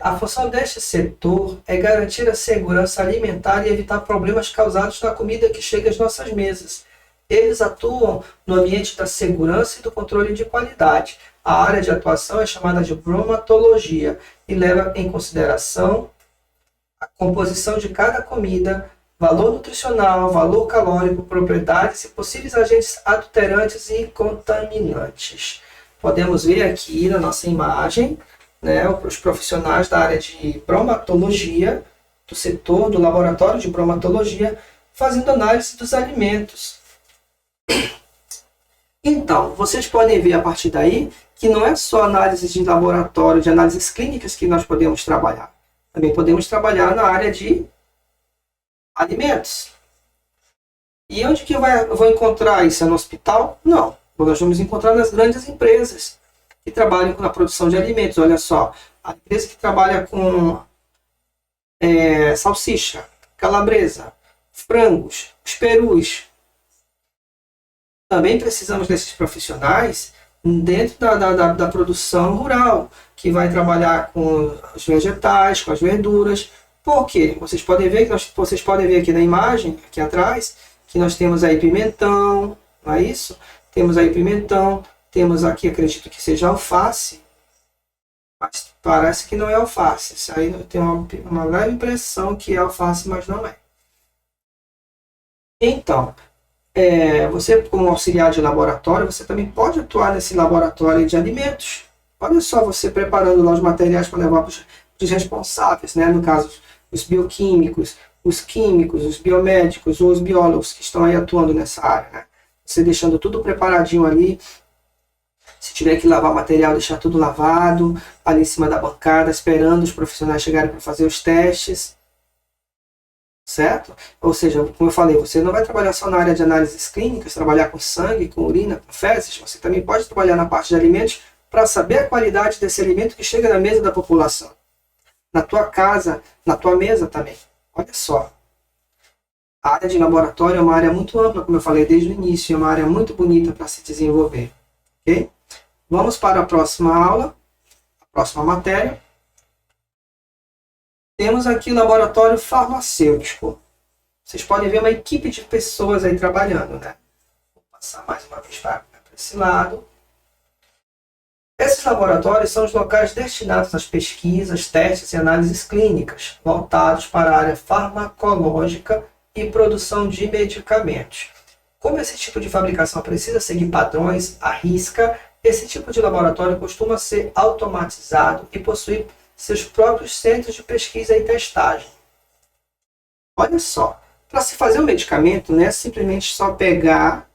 Speaker 1: a função deste setor é garantir a segurança alimentar e evitar problemas causados na comida que chega às nossas mesas. Eles atuam no ambiente da segurança e do controle de qualidade. A área de atuação é chamada de bromatologia e leva em consideração a composição de cada comida, valor nutricional, valor calórico, propriedades e possíveis agentes adulterantes e contaminantes. Podemos ver aqui na nossa imagem, né, os profissionais da área de bromatologia, do setor do laboratório de bromatologia, fazendo análise dos alimentos. Então, vocês podem ver a partir daí que não é só análise de laboratório, de análises clínicas que nós podemos trabalhar. Também podemos trabalhar na área de alimentos. E onde que eu vou encontrar isso? É no hospital? Não. Nós vamos encontrar nas grandes empresas que trabalham na produção de alimentos. Olha só, a empresa que trabalha com salsicha, calabresa, frangos, os perus. Também precisamos desses profissionais dentro da produção rural, que vai trabalhar com os vegetais, com as verduras. Por quê? Vocês podem ver aqui na imagem, aqui atrás, que nós temos aí pimentão, não é isso? Temos aí pimentão, temos aqui, acredito que seja alface, mas parece que não é alface. Isso aí eu tenho uma leve impressão que é alface, mas não é. Então, você como auxiliar de laboratório, você também pode atuar nesse laboratório de alimentos. Olha só, você preparando lá os materiais para levar para os responsáveis, né? No caso, os bioquímicos, os químicos, os biomédicos ou os biólogos que estão aí atuando nessa área, né? Você deixando tudo preparadinho ali. Se tiver que lavar material, deixar tudo lavado, ali em cima da bancada, esperando os profissionais chegarem para fazer os testes. Certo? Ou seja, como eu falei, você não vai trabalhar só na área de análises clínicas, trabalhar com sangue, com urina, com fezes. Você também pode trabalhar na parte de alimentos para saber a qualidade desse alimento que chega na mesa da população. Na tua casa, na tua mesa também. Olha só. A área de laboratório é uma área muito ampla, como eu falei desde o início, é uma área muito bonita para se desenvolver. Ok? Vamos para a próxima aula, a próxima matéria. Temos aqui o laboratório farmacêutico. Vocês podem ver uma equipe de pessoas aí trabalhando, né? Vou passar mais uma vez para esse lado. Esses laboratórios são os locais destinados às pesquisas, testes e análises clínicas, voltados para a área farmacológica e produção de medicamentos. Como esse tipo de fabricação precisa seguir padrões à risca, esse tipo de laboratório costuma ser automatizado e possuir seus próprios centros de pesquisa e testagem. Olha só, para se fazer um medicamento, não é simplesmente só pegar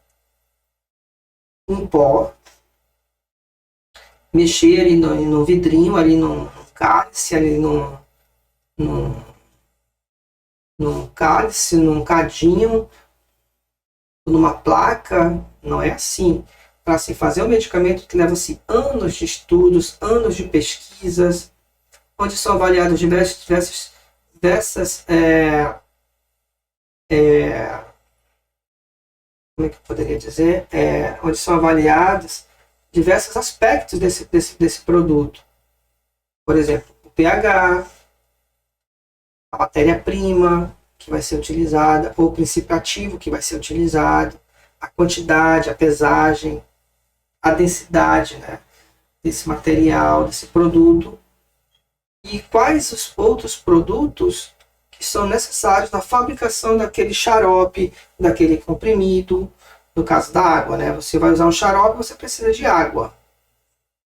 Speaker 1: um pó, mexer ali no vidrinho, ali no cálice, ali num cálice, num cadinho, numa placa. Não é assim. Para se fazer um medicamento que leva-se anos de estudos, anos de pesquisas, onde são avaliados diversas como é que eu poderia dizer? Onde são avaliados diversos aspectos desse produto. Por exemplo, o pH, a matéria-prima que vai ser utilizada, ou o princípio ativo que vai ser utilizado, a quantidade, a pesagem, a densidade, né, desse material, desse produto, e quais os outros produtos que são necessários na fabricação daquele xarope, daquele comprimido. No caso da água, né? Você vai usar um xarope, você precisa de água.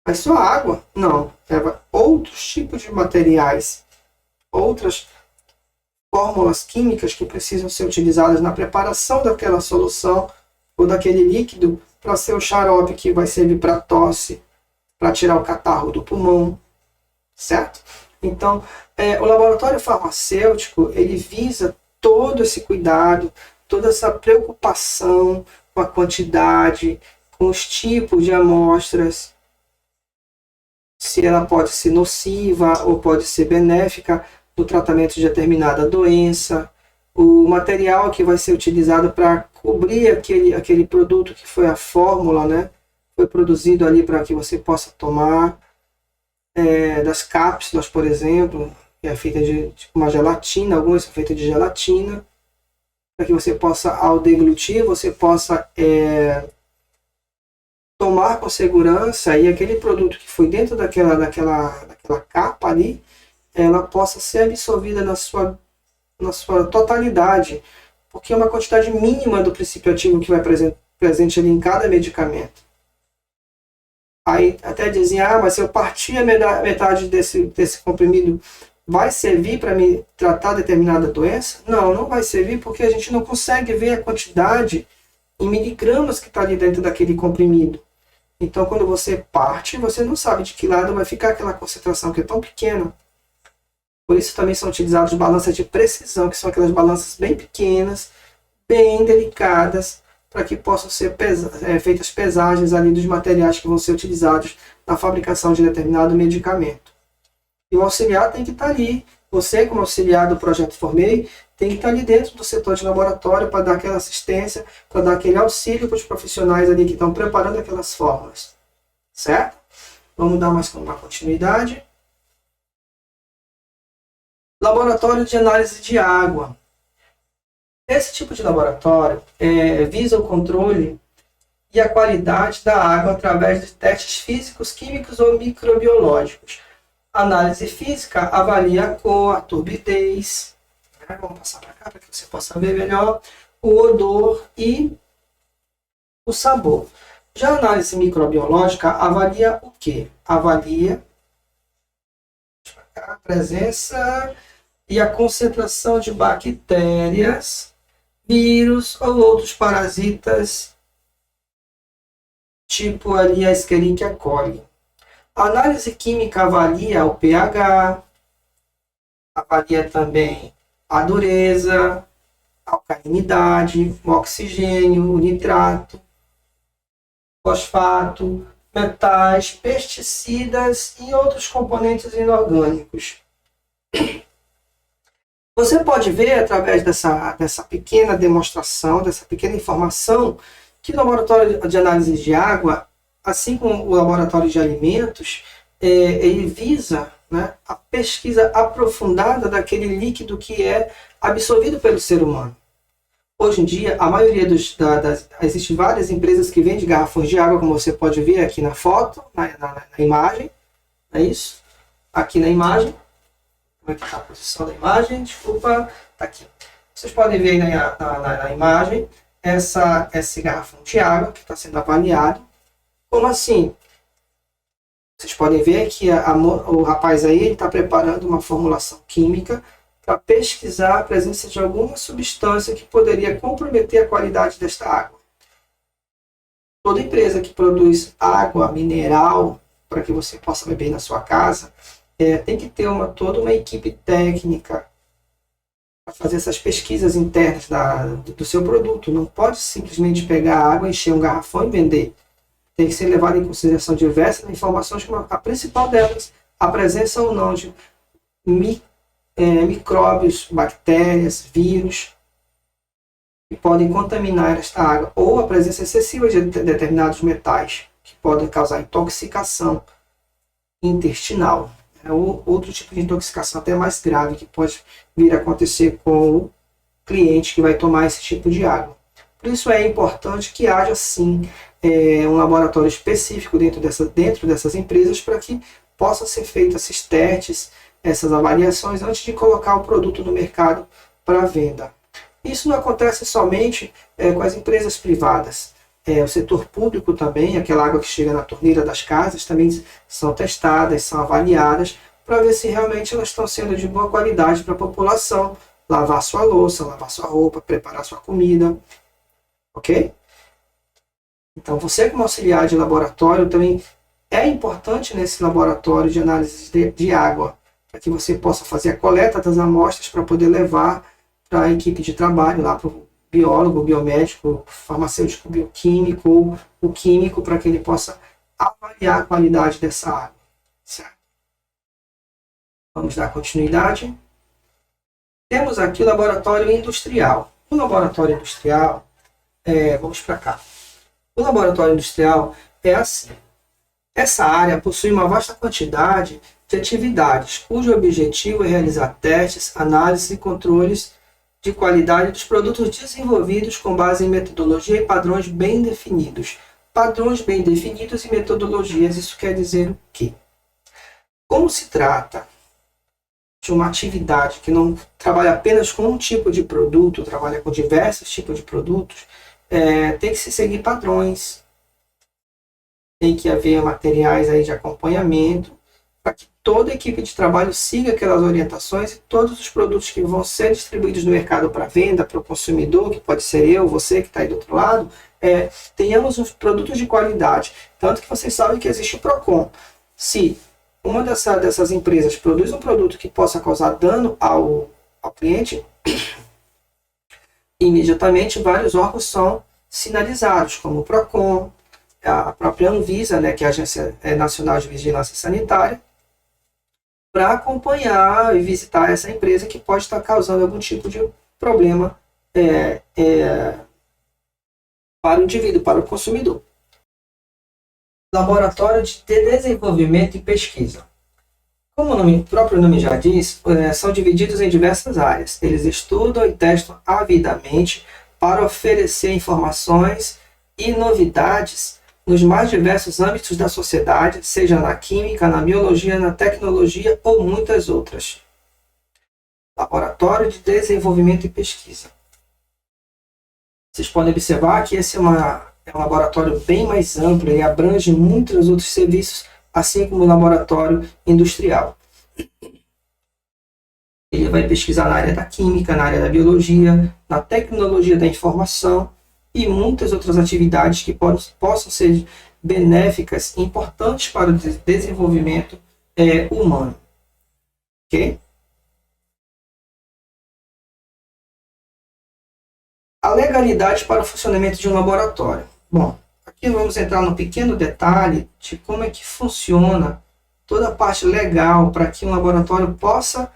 Speaker 1: Mas só água? Não. Leva outros tipos de materiais, outras fórmulas químicas que precisam ser utilizadas na preparação daquela solução ou daquele líquido para ser o xarope que vai servir para tosse, para tirar o catarro do pulmão, certo? Então, o laboratório farmacêutico, ele visa todo esse cuidado, toda essa preocupação com a quantidade, com os tipos de amostras, se ela pode ser nociva ou pode ser benéfica do tratamento de determinada doença, o material que vai ser utilizado para cobrir aquele produto que foi a fórmula, né? Foi produzido ali para que você possa tomar, das cápsulas, por exemplo, que é feita de tipo uma gelatina, algumas são feitas de gelatina, para que você possa, ao deglutir, você possa tomar com segurança e aquele produto que foi dentro daquela capa ali, ela possa ser absorvida na sua totalidade, porque é uma quantidade mínima do princípio ativo que vai presente ali em cada medicamento. Aí até dizem, mas se eu partir a metade desse comprimido, vai servir para me tratar determinada doença? Não, não vai servir, porque a gente não consegue ver a quantidade em miligramas que está ali dentro daquele comprimido. Então, quando você parte, você não sabe de que lado vai ficar aquela concentração que é tão pequena. Por isso também são utilizadas balanças de precisão, que são aquelas balanças bem pequenas, bem delicadas, para que possam ser feitas pesagens ali dos materiais que vão ser utilizados na fabricação de determinado medicamento. E o auxiliar tem que estar ali. Você, como auxiliar do Projeto Formei, tem que estar ali dentro do setor de laboratório para dar aquela assistência, para dar aquele auxílio para os profissionais ali que estão preparando aquelas fórmulas. Certo? Vamos dar mais uma continuidade. Laboratório de análise de água. Esse tipo de laboratório visa o controle e a qualidade da água através de testes físicos, químicos ou microbiológicos. A análise física avalia a cor, a turbidez, vamos passar para cá para que você possa ver melhor, o odor e o sabor. Já a análise microbiológica avalia o quê? Avalia a presença e a concentração de bactérias, vírus ou outros parasitas, tipo ali a Escherichia coli. A análise química avalia o pH, avalia também a dureza, a alcalinidade, o oxigênio, o nitrato, fosfato, metais, pesticidas e outros componentes inorgânicos. Você pode ver, através dessa pequena demonstração, dessa pequena informação, que o laboratório de análise de água, assim como o laboratório de alimentos, ele visa, né, a pesquisa aprofundada daquele líquido que é absorvido pelo ser humano. Hoje em dia, a maioria existem várias empresas que vendem garrafões de água, como você pode ver aqui na foto, na imagem. É isso? Aqui na imagem. Como é que está a posição da imagem? Desculpa, está aqui. Vocês podem ver aí na imagem esse garrafão de água que está sendo avaliado. Como assim? Vocês podem ver que o rapaz aí está preparando uma formulação química para pesquisar a presença de alguma substância que poderia comprometer a qualidade desta água. Toda empresa que produz água mineral para que você possa beber na sua casa, tem que ter toda uma equipe técnica para fazer essas pesquisas internas do seu produto. Não pode simplesmente pegar a água, encher um garrafão e vender. Tem que ser levado em consideração diversas informações, como a principal delas, a presença ou não de micróbios, bactérias, vírus, que podem contaminar esta água, ou a presença excessiva de determinados metais, que podem causar intoxicação intestinal. Outro tipo de intoxicação até mais grave, que pode vir a acontecer com o cliente que vai tomar esse tipo de água. Por isso é importante que haja, sim, um laboratório específico dentro dessas empresas para que possam ser feitos esses testes, essas avaliações antes de colocar o produto no mercado para venda. Isso não acontece somente com as empresas privadas. O setor público também, aquela água que chega na torneira das casas, também são testadas, são avaliadas para ver se realmente elas estão sendo de boa qualidade para a população, lavar sua louça, lavar sua roupa, preparar sua comida. Ok? Então, você como auxiliar de laboratório também é importante nesse laboratório de análise de água, para que você possa fazer a coleta das amostras para poder levar para a equipe de trabalho, lá para o biólogo, biomédico, farmacêutico, bioquímico ou o químico, para que ele possa avaliar a qualidade dessa água. Certo? Vamos dar continuidade. Temos aqui o laboratório industrial. O laboratório industrial, vamos para cá. O laboratório industrial é assim. Essa área possui uma vasta quantidade de atividades, cujo objetivo é realizar testes, análises e controles de qualidade dos produtos desenvolvidos com base em metodologia e padrões bem definidos. Padrões bem definidos e metodologias, isso quer dizer o quê? Como se trata de uma atividade que não trabalha apenas com um tipo de produto, trabalha com diversos tipos de produtos, tem que se seguir padrões, tem que haver materiais aí de acompanhamento, para que toda a equipe de trabalho siga aquelas orientações e todos os produtos que vão ser distribuídos no mercado para venda, para o consumidor, que pode ser eu, você que está aí do outro lado, tenhamos os produtos de qualidade. Tanto que vocês sabem que existe o PROCON. Se uma dessas empresas produz um produto que possa causar dano ao cliente, imediatamente vários órgãos são sinalizados, como o PROCON, a própria Anvisa, né, que é a Agência Nacional de Vigilância Sanitária, para acompanhar e visitar essa empresa que pode estar causando algum tipo de problema para o indivíduo, para o consumidor. Laboratório de Desenvolvimento e Pesquisa. Como o próprio nome já diz, são divididos em diversas áreas. Eles estudam e testam avidamente para oferecer informações e novidades nos mais diversos âmbitos da sociedade, seja na química, na biologia, na tecnologia ou muitas outras. Laboratório de Desenvolvimento e Pesquisa. Vocês podem observar que esse é um laboratório bem mais amplo e abrange muitos outros serviços, assim como o laboratório industrial. Ele vai pesquisar na área da química, na área da biologia, na tecnologia da informação e muitas outras atividades que possam ser benéficas e importantes para o desenvolvimento humano. Ok? A legalidade para o funcionamento de um laboratório. Bom, aqui vamos entrar num pequeno detalhe de como é que funciona toda a parte legal para que um laboratório possa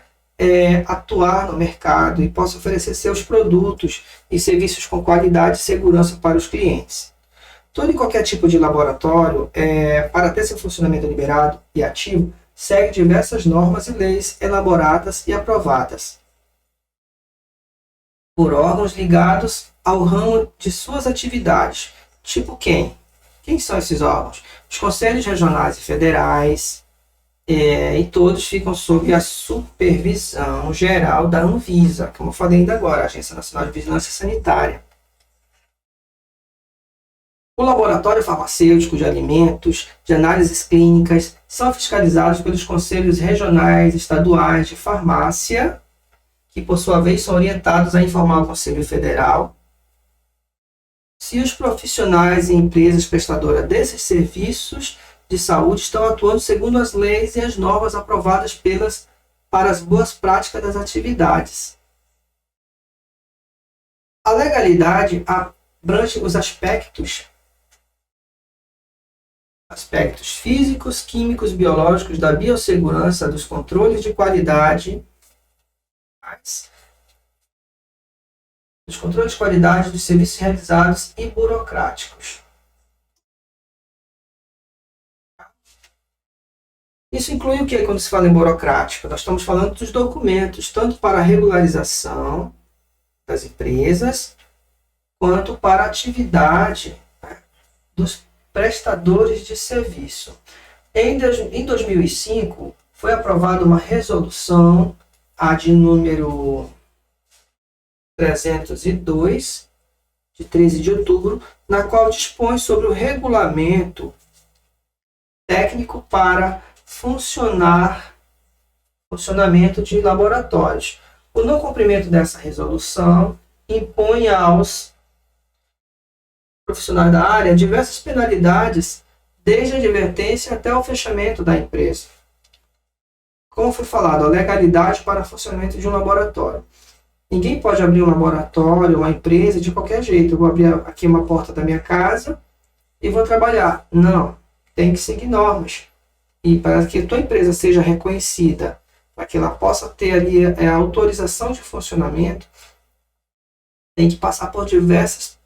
Speaker 1: atuar no mercado e possa oferecer seus produtos e serviços com qualidade e segurança para os clientes. Todo e qualquer tipo de laboratório, para ter seu funcionamento liberado e ativo, segue diversas normas e leis elaboradas e aprovadas por órgãos ligados ao ramo de suas atividades. Tipo quem? Quem são esses órgãos? Os conselhos regionais e federais, e todos ficam sob a supervisão geral da Anvisa, como eu falei ainda agora, a Agência Nacional de Vigilância Sanitária. O laboratório farmacêutico de alimentos, de análises clínicas, são fiscalizados pelos conselhos regionais, estaduais de farmácia, que por sua vez são orientados a informar o Conselho Federal se os profissionais e empresas prestadoras desses serviços de saúde estão atuando segundo as leis e as normas aprovadas para as boas práticas das atividades. A legalidade abrange os aspectos físicos, químicos, biológicos, da biossegurança, dos controles de qualidade, dos controles de qualidade dos serviços realizados e burocráticos. Isso inclui o que quando se fala em burocrático? Nós estamos falando dos documentos, tanto para a regularização das empresas, quanto para a atividade dos prestadores de serviço. Em 2005, foi aprovada uma resolução, a de número 302, de 13 de outubro, na qual dispõe sobre o regulamento técnico para funcionamento de laboratórios. O não cumprimento dessa resolução impõe aos profissionais da área diversas penalidades, desde a advertência até o fechamento da empresa. Como foi falado, a legalidade para o funcionamento de um laboratório. Ninguém pode abrir um laboratório, uma empresa de qualquer jeito. Eu vou abrir aqui uma porta da minha casa e vou trabalhar. Não, tem que seguir normas. E para que a tua empresa seja reconhecida, para que ela possa ter ali a autorização de funcionamento, tem que passar por diversas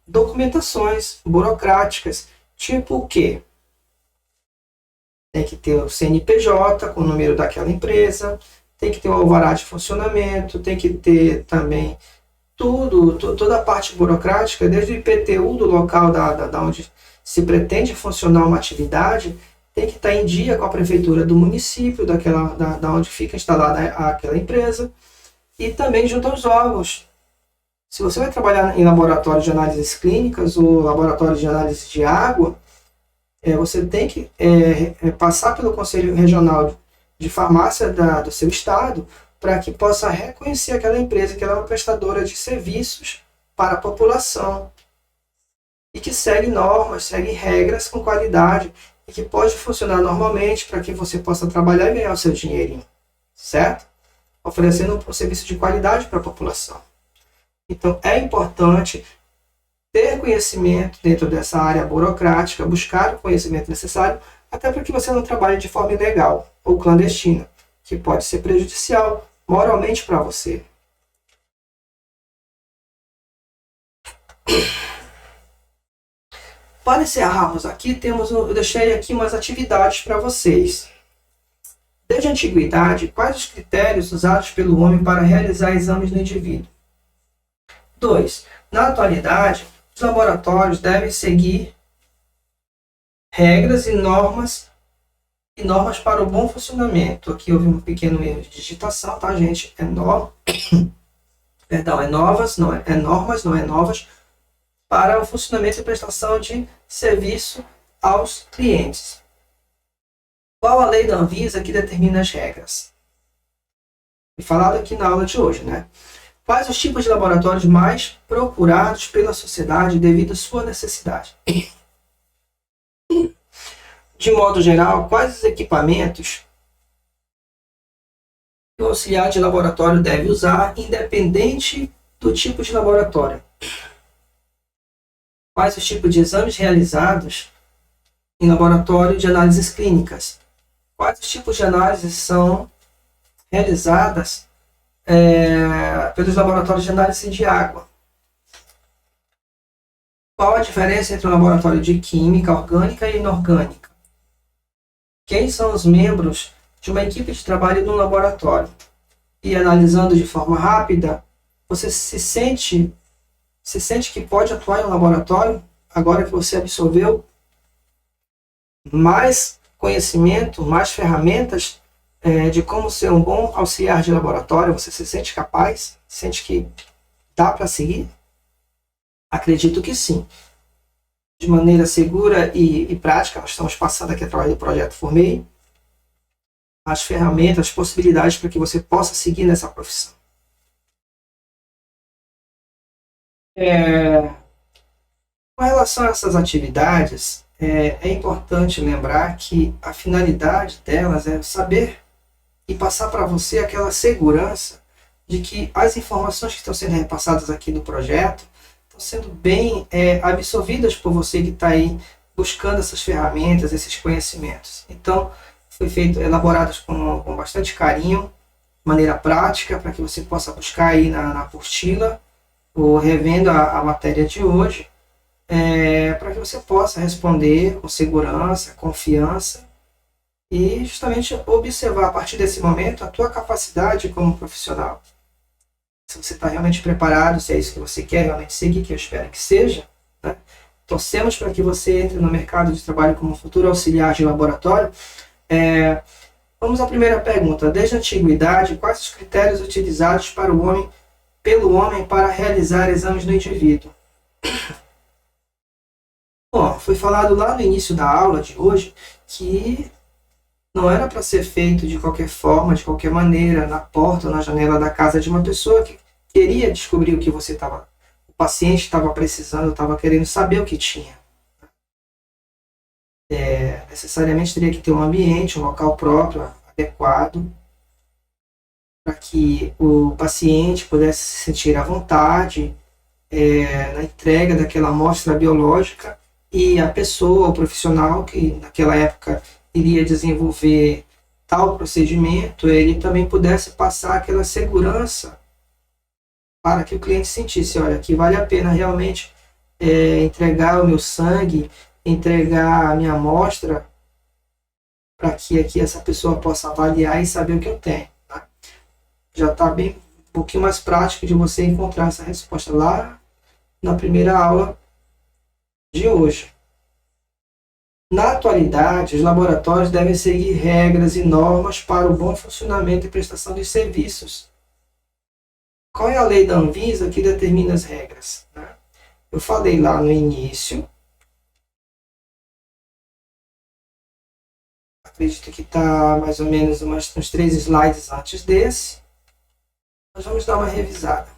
Speaker 1: documentações burocráticas, tipo o quê? Tem que ter o CNPJ com o número daquela empresa, tem que ter o alvará de funcionamento, tem que ter também toda a parte burocrática, desde o IPTU do local da onde se pretende funcionar uma atividade, tem que estar em dia com a prefeitura do município, da onde fica instalada aquela empresa, e também junto aos órgãos. Se você vai trabalhar em laboratório de análises clínicas ou laboratório de análise de água, você tem que passar pelo Conselho Regional de Farmácia do seu estado, para que possa reconhecer aquela empresa que ela é uma prestadora de serviços para a população e que segue normas, segue regras com qualidade e que pode funcionar normalmente para que você possa trabalhar e ganhar o seu dinheirinho, certo? Oferecendo um serviço de qualidade para a população. Então é importante ter conhecimento dentro dessa área burocrática, buscar o conhecimento necessário, até para que você não trabalhe de forma ilegal ou clandestina, que pode ser prejudicial moralmente para você. Para encerrarmos aqui, eu deixei aqui umas atividades para vocês. Desde a antiguidade, quais os critérios usados pelo homem para realizar exames no indivíduo? 2. Na atualidade, os laboratórios devem seguir regras e normas para o bom funcionamento. Aqui houve um pequeno erro de digitação, tá, gente? Normas, não é novas, para o funcionamento e prestação de serviço aos clientes. Qual a lei da Anvisa que determina as regras? Foi falado aqui na aula de hoje, né? Quais os tipos de laboratórios mais procurados pela sociedade devido à sua necessidade? De modo geral, quais os equipamentos que o auxiliar de laboratório deve usar, independente do tipo de laboratório? Quais os tipos de exames realizados em laboratório de análises clínicas? Quais os tipos de análises são realizadas pelos laboratórios de análise de água? Qual a diferença entre um laboratório de química orgânica e inorgânica? Quem são os membros de uma equipe de trabalho num laboratório? E analisando de forma rápida, você se sente que pode atuar em um laboratório agora que você absorveu mais conhecimento, mais ferramentas de como ser um bom auxiliar de laboratório? Você se sente capaz? Sente que dá para seguir? Acredito que sim. De maneira segura e prática, nós estamos passando aqui através do projeto Formei as ferramentas, as possibilidades para que você possa seguir nessa profissão. Com relação a essas atividades, é importante lembrar que a finalidade delas é saber e passar para você aquela segurança de que as informações que estão sendo repassadas aqui no projeto estão sendo bem absorvidas por você que está aí buscando essas ferramentas, esses conhecimentos. Então, foi elaborados com bastante carinho, de maneira prática, para que você possa buscar aí na apostila, ou revendo a matéria de hoje, para que você possa responder com segurança, confiança, e justamente observar a partir desse momento a tua capacidade como profissional. Se você está realmente preparado, se é isso que você quer realmente seguir, que eu espero que seja, né? Torcemos para que você entre no mercado de trabalho como futuro auxiliar de laboratório. Vamos à primeira pergunta. Desde a antiguidade, quais os critérios utilizados pelo homem para realizar exames no indivíduo? Bom, foi falado lá no início da aula de hoje que não era para ser feito de qualquer forma, de qualquer maneira, na porta ou na janela da casa de uma pessoa que queria descobrir o que o paciente estava precisando, estava querendo saber o que tinha. Necessariamente teria que ter um ambiente, um local próprio, adequado, para que o paciente pudesse se sentir à vontade na entrega daquela amostra biológica, e a pessoa, o profissional que naquela época iria desenvolver tal procedimento ele também pudesse passar aquela segurança para que o cliente sentisse, olha, que vale a pena realmente entregar o meu sangue, entregar a minha amostra, para que aqui essa pessoa possa avaliar e saber o que eu tenho. Tá? Já está bem um pouquinho mais prático de você encontrar essa resposta lá na primeira aula de hoje. Na atualidade, os laboratórios devem seguir regras e normas para o bom funcionamento e prestação de serviços. Qual é a lei da Anvisa que determina as regras? Eu falei lá no início. Acredito que está mais ou menos uns 3 slides antes desse. Nós vamos dar uma revisada.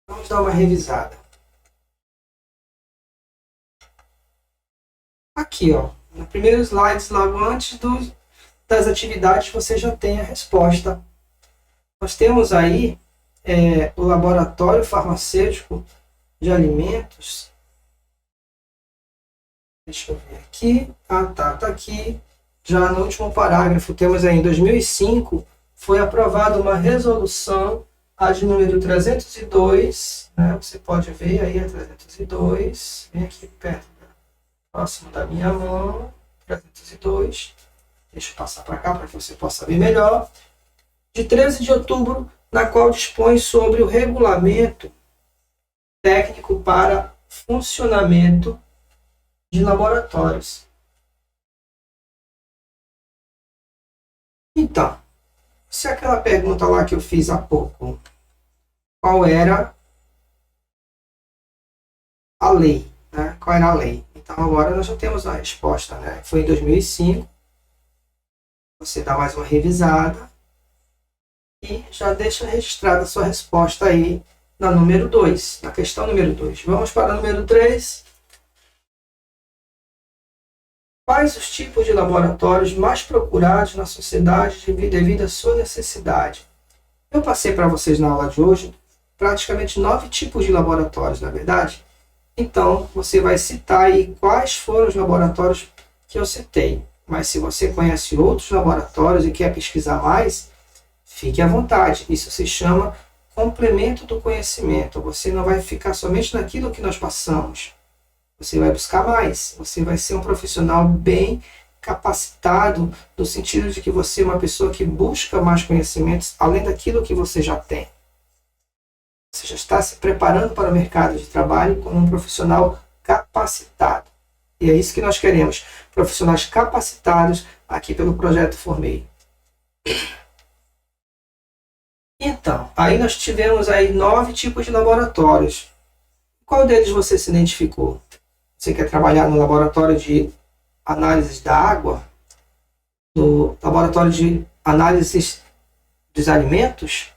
Speaker 1: Vamos dar uma revisada. Aqui, ó, no primeiro slide, logo antes das atividades, você já tem a resposta. Nós temos aí o laboratório farmacêutico de alimentos. Deixa eu ver aqui. Tá aqui. Já no último parágrafo, temos aí em 2005, foi aprovada uma resolução, a de número 302, né? Você pode ver aí a 302, vem aqui perto, próximo da minha mão, 302. Deixa eu passar para cá para que você possa ver melhor. De 13 de outubro, na qual dispõe sobre o regulamento técnico para funcionamento de laboratórios. Então, se aquela pergunta lá que eu fiz há pouco, qual era a lei? Né? Qual era a lei? Então agora nós já temos a resposta. Né? Foi em 2005. Você dá mais uma revisada e já deixa registrada a sua resposta aí na número 2, na questão número 2. Vamos para a número 3. Quais os tipos de laboratórios mais procurados na sociedade devido à sua necessidade? Eu passei para vocês na aula de hoje praticamente 9 tipos de laboratórios, na verdade. Então, você vai citar aí quais foram os laboratórios que eu citei. Mas se você conhece outros laboratórios e quer pesquisar mais, fique à vontade. Isso se chama complemento do conhecimento. Você não vai ficar somente naquilo que nós passamos. Você vai buscar mais. Você vai ser um profissional bem capacitado, no sentido de que você é uma pessoa que busca mais conhecimentos além daquilo que você já tem. Você já está se preparando para o mercado de trabalho como um profissional capacitado. E é isso que nós queremos. Profissionais capacitados aqui pelo Projeto Formei. Então, aí nós tivemos aí 9 tipos de laboratórios. Qual deles você se identificou? Você quer trabalhar no laboratório de análises da água? No laboratório de análises dos alimentos?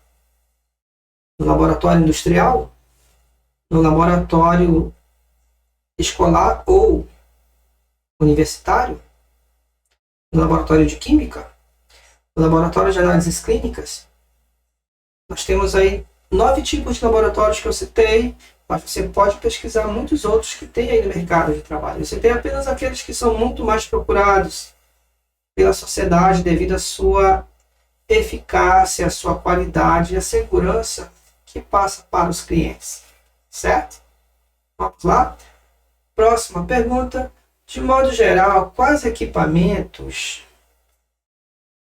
Speaker 1: No laboratório industrial? No laboratório escolar ou universitário? No laboratório de química? No laboratório de análises clínicas? Nós temos aí 9 tipos de laboratórios que eu citei, mas você pode pesquisar muitos outros que tem aí no mercado de trabalho. Você tem apenas aqueles que são muito mais procurados pela sociedade devido à sua eficácia, à sua qualidade e à segurança que passa para os clientes. Certo? Vamos lá? Próxima pergunta. De modo geral, quais equipamentos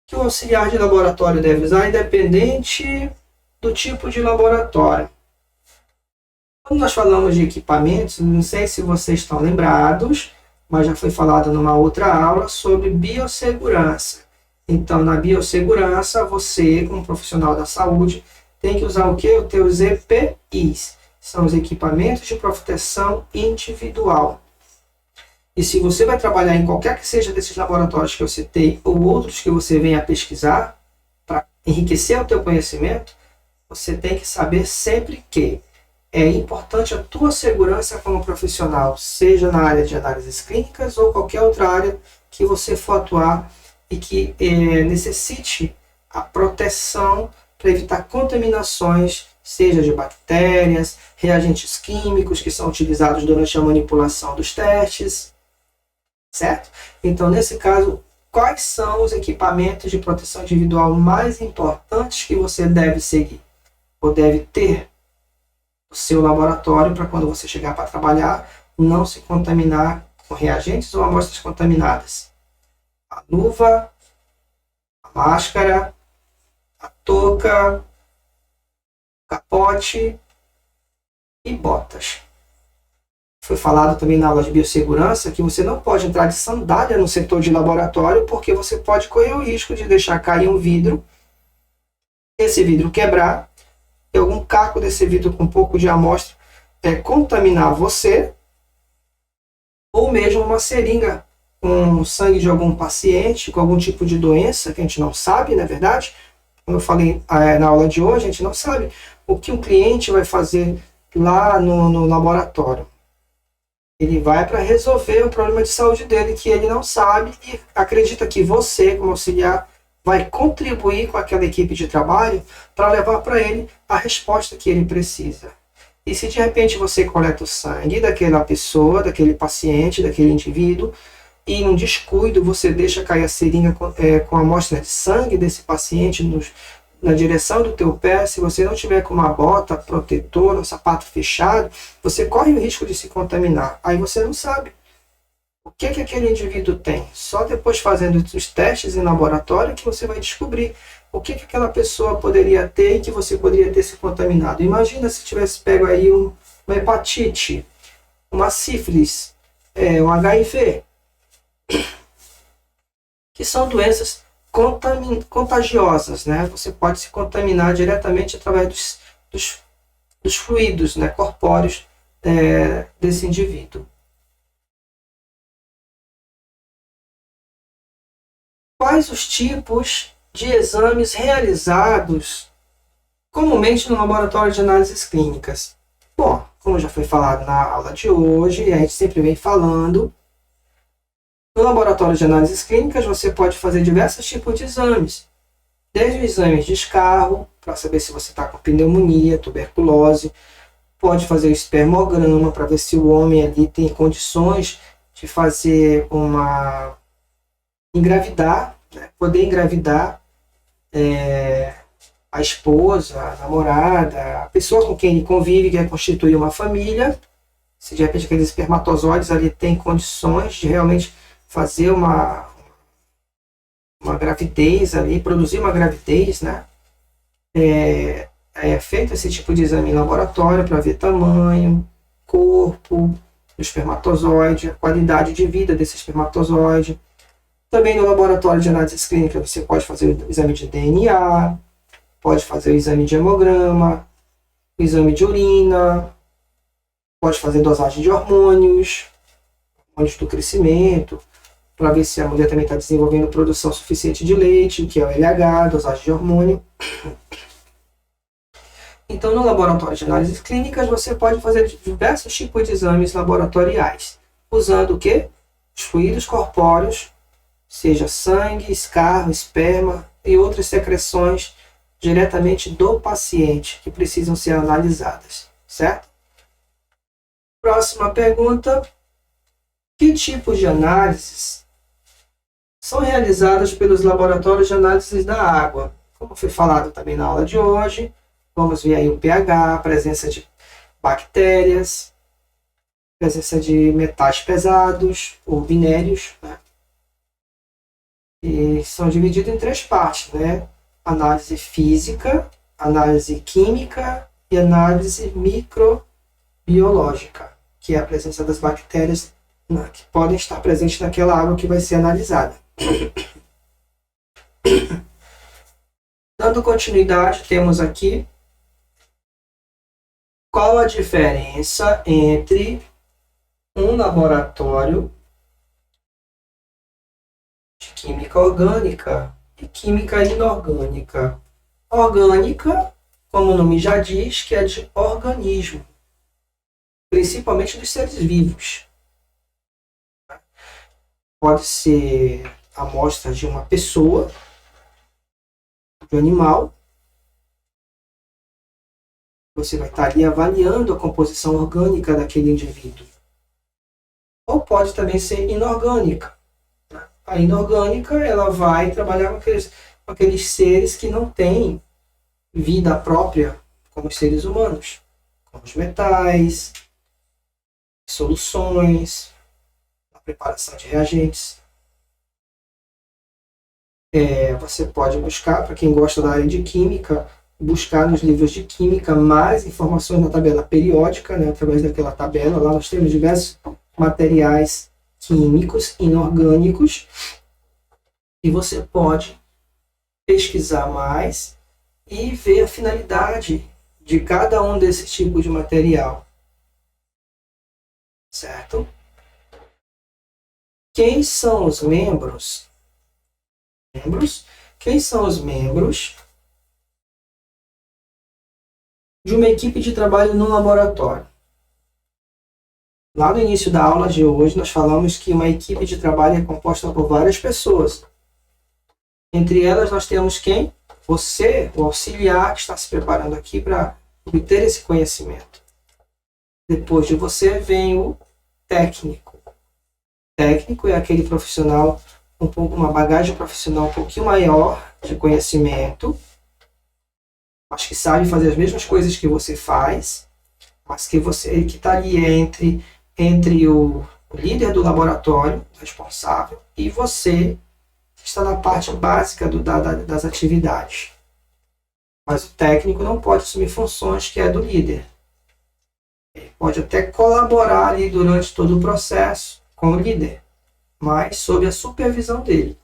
Speaker 1: que o auxiliar de laboratório deve usar, independente do tipo de laboratório? Quando nós falamos de equipamentos, não sei se vocês estão lembrados, mas já foi falado numa outra aula sobre biossegurança. Então, na biossegurança, você, como profissional da saúde, tem que usar o quê? Os teus EPIs. São os equipamentos de proteção individual. E se você vai trabalhar em qualquer que seja desses laboratórios que eu citei, ou outros que você venha pesquisar, para enriquecer o teu conhecimento, você tem que saber sempre que é importante a tua segurança como profissional, seja na área de análises clínicas ou qualquer outra área que você for atuar e que necessite a proteção para evitar contaminações seja de bactérias, reagentes químicos que são utilizados durante a manipulação dos testes, certo? Então, nesse caso, quais são os equipamentos de proteção individual mais importantes que você deve seguir ou deve ter no seu laboratório para quando você chegar para trabalhar não se contaminar com reagentes ou amostras contaminadas? A luva, a máscara, a touca, capote e botas. Foi falado também na aula de biossegurança que você não pode entrar de sandália no setor de laboratório porque você pode correr o risco de deixar cair um vidro, esse vidro quebrar, e algum caco desse vidro com um pouco de amostra contaminar você, ou mesmo uma seringa com sangue de algum paciente com algum tipo de doença que a gente não sabe, na verdade. Como eu falei na aula de hoje, a gente não sabe o que um cliente vai fazer lá no laboratório. Ele vai para resolver o problema de saúde dele que ele não sabe e acredita que você, como auxiliar, vai contribuir com aquela equipe de trabalho para levar para ele a resposta que ele precisa. E se de repente você coleta o sangue daquela pessoa, daquele paciente, daquele indivíduo, e num descuido você deixa cair a seringa com a amostra de sangue desse paciente na direção do teu pé, se você não tiver com uma bota protetora, um sapato fechado, você corre o risco de se contaminar. Aí você não sabe o que aquele indivíduo tem. Só depois fazendo os testes em laboratório que você vai descobrir o que aquela pessoa poderia ter e que você poderia ter se contaminado. Imagina se tivesse pego aí uma hepatite, uma sífilis, um HIV, que são doenças contagiosas, né? Você pode se contaminar diretamente através dos fluidos, né, corpóreos desse indivíduo. Quais os tipos de exames realizados comumente no laboratório de análises clínicas? Bom, como já foi falado na aula de hoje, e a gente sempre vem falando, no laboratório de análises clínicas você pode fazer diversos tipos de exames, desde o exame de escarro, para saber se você está com pneumonia, tuberculose, pode fazer o espermograma para ver se o homem ali tem condições de fazer engravidar, né? Poder engravidar a esposa, a namorada, a pessoa com quem ele convive, que quer constituir uma família. Se de repente aqueles espermatozoides ali têm condições de realmente fazer uma gravidez ali, produzir uma gravidez, né? É feito esse tipo de exame em laboratório para ver tamanho, corpo do espermatozoide, a qualidade de vida desse espermatozoide. Também no laboratório de análises clínicas você pode fazer o exame de DNA, pode fazer o exame de hemograma, o exame de urina, pode fazer dosagem de hormônios do crescimento, para ver se a mulher também está desenvolvendo produção suficiente de leite, que é o LH, dosagem de hormônio. Então, no laboratório de análises clínicas, você pode fazer diversos tipos de exames laboratoriais, usando o quê? Os fluidos corpóreos, seja sangue, escarro, esperma e outras secreções diretamente do paciente que precisam ser analisadas, certo? Próxima pergunta: que tipos de análises são realizadas pelos laboratórios de análises da água? Como foi falado também na aula de hoje, vamos ver aí o pH, a presença de bactérias, presença de metais pesados ou minérios, né? E são divididos em 3 partes, né? Análise física, análise química e análise microbiológica, que é a presença das bactérias que podem estar presentes naquela água que vai ser analisada. Dando continuidade, temos aqui qual a diferença entre um laboratório de química orgânica e química inorgânica. Orgânica, como o nome já diz, que é de organismo, principalmente dos seres vivos. Pode ser amostra de uma pessoa, de um animal, Você vai estar ali avaliando a composição orgânica daquele indivíduo. Ou pode também ser inorgânica. A inorgânica, ela vai trabalhar com aqueles seres que não têm vida própria como os seres humanos, como os metais, soluções, a preparação de reagentes. Você pode buscar, para quem gosta da área de química, buscar nos livros de química mais informações na tabela periódica, né? Através daquela tabela. Lá nós temos diversos materiais químicos inorgânicos e você pode pesquisar mais e ver a finalidade de cada um desses tipos de material. Certo? Quem são os membros? Quem são os membros de uma equipe de trabalho no laboratório? Lá no início da aula de hoje, nós falamos que uma equipe de trabalho é composta por várias pessoas. Entre elas, nós temos quem? Você, o auxiliar, que está se preparando aqui para obter esse conhecimento. Depois de você, vem o técnico. O técnico é aquele profissional, uma bagagem profissional um pouquinho maior de conhecimento, mas que sabe fazer as mesmas coisas que você faz, mas que ele que está ali entre o líder do laboratório, responsável, e você, que está na parte básica das atividades. Mas o técnico não pode assumir funções que é do líder. Ele pode até colaborar ali durante todo o processo com o líder, mas sob a supervisão dele.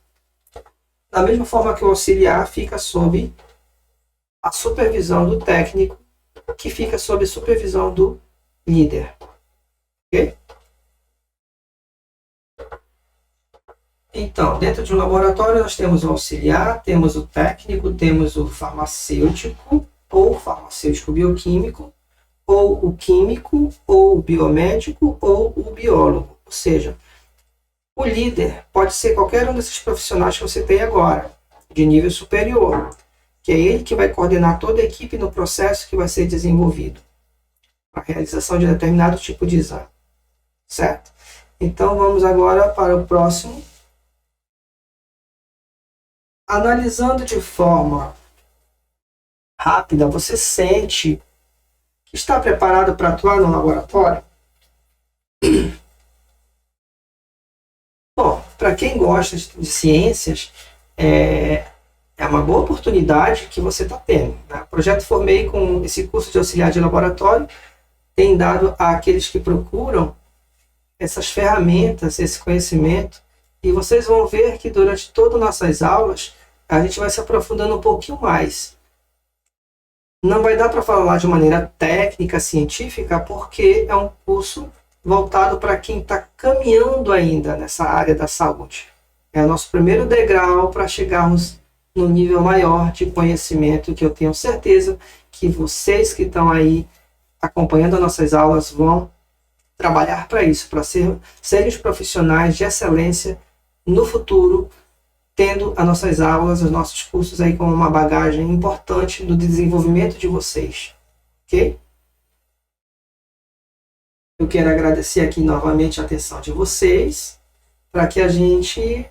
Speaker 1: Da mesma forma que o auxiliar fica sob a supervisão do técnico, que fica sob a supervisão do líder. Ok? Então, dentro de um laboratório, nós temos o auxiliar, temos o técnico, temos o farmacêutico, ou farmacêutico bioquímico, ou o químico, ou o biomédico, ou o biólogo. Ou seja, o líder pode ser qualquer um desses profissionais que você tem agora, de nível superior, que é ele que vai coordenar toda a equipe no processo que vai ser desenvolvido, para a realização de determinado tipo de exame. Certo? Então, vamos agora para o próximo. Analisando de forma rápida, você sente que está preparado para atuar no laboratório? Bom, para quem gosta de ciências, é uma boa oportunidade que você está tendo. Né? O Projeto Formei, com esse curso de auxiliar de laboratório, tem dado àqueles que procuram essas ferramentas, esse conhecimento, e vocês vão ver que durante todas as nossas aulas, a gente vai se aprofundando um pouquinho mais. Não vai dar para falar de maneira técnica, científica, porque é um curso voltado para quem está caminhando ainda nessa área da saúde. É o nosso primeiro degrau para chegarmos no nível maior de conhecimento, que eu tenho certeza que vocês que estão aí acompanhando as nossas aulas vão trabalhar para isso, para serem os profissionais de excelência no futuro, tendo as nossas aulas, os nossos cursos aí como uma bagagem importante no desenvolvimento de vocês. Ok? Eu quero agradecer aqui novamente a atenção de vocês, para que a gente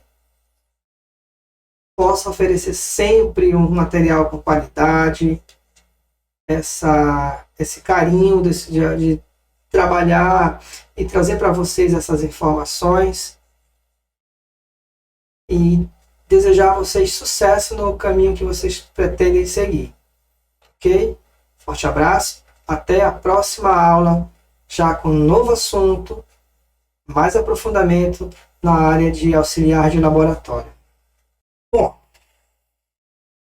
Speaker 1: possa oferecer sempre um material com qualidade, esse carinho de trabalhar e trazer para vocês essas informações e desejar a vocês sucesso no caminho que vocês pretendem seguir. Ok? Forte abraço, até a próxima aula, já com um novo assunto, mais aprofundamento na área de auxiliar de laboratório. Bom,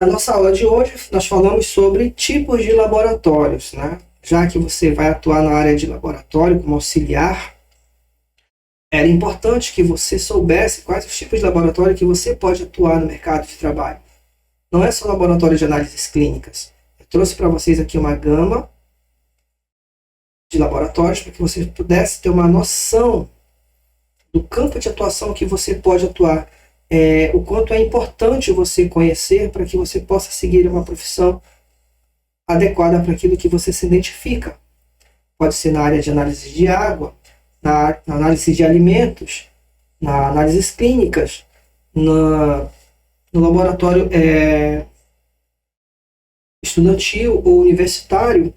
Speaker 1: na nossa aula de hoje nós falamos sobre tipos de laboratórios, né? Já que você vai atuar na área de laboratório como auxiliar, era importante que você soubesse quais os tipos de laboratório que você pode atuar no mercado de trabalho. Não é só laboratório de análises clínicas. Eu trouxe para vocês aqui uma gama de laboratórios para que você pudesse ter uma noção do campo de atuação que você pode atuar. O quanto é importante você conhecer para que você possa seguir uma profissão adequada para aquilo que você se identifica. Pode ser na área de análise de água, na análise de alimentos, na análises clínicas, no laboratório estudantil ou universitário.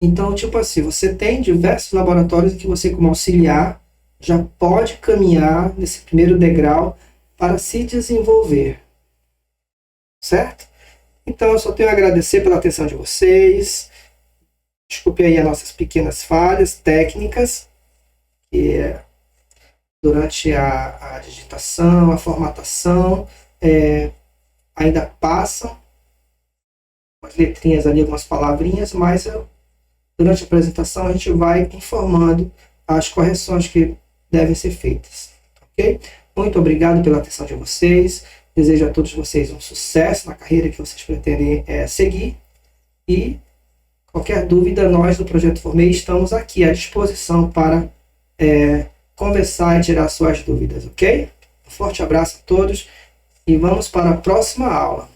Speaker 1: Então, tipo assim, você tem diversos laboratórios em que você, como auxiliar, já pode caminhar nesse primeiro degrau para se desenvolver. Certo? Então, eu só tenho a agradecer pela atenção de vocês. Desculpe aí as nossas pequenas falhas técnicas, que durante a digitação, a formatação, ainda passam umas letrinhas ali, algumas palavrinhas, mas durante a apresentação a gente vai informando as correções que devem ser feitas. Ok? Muito obrigado pela atenção de vocês. Desejo a todos vocês um sucesso na carreira que vocês pretendem seguir. E qualquer dúvida, nós do Projeto Formei estamos aqui à disposição para conversar e tirar suas dúvidas, ok? Um forte abraço a todos e vamos para a próxima aula.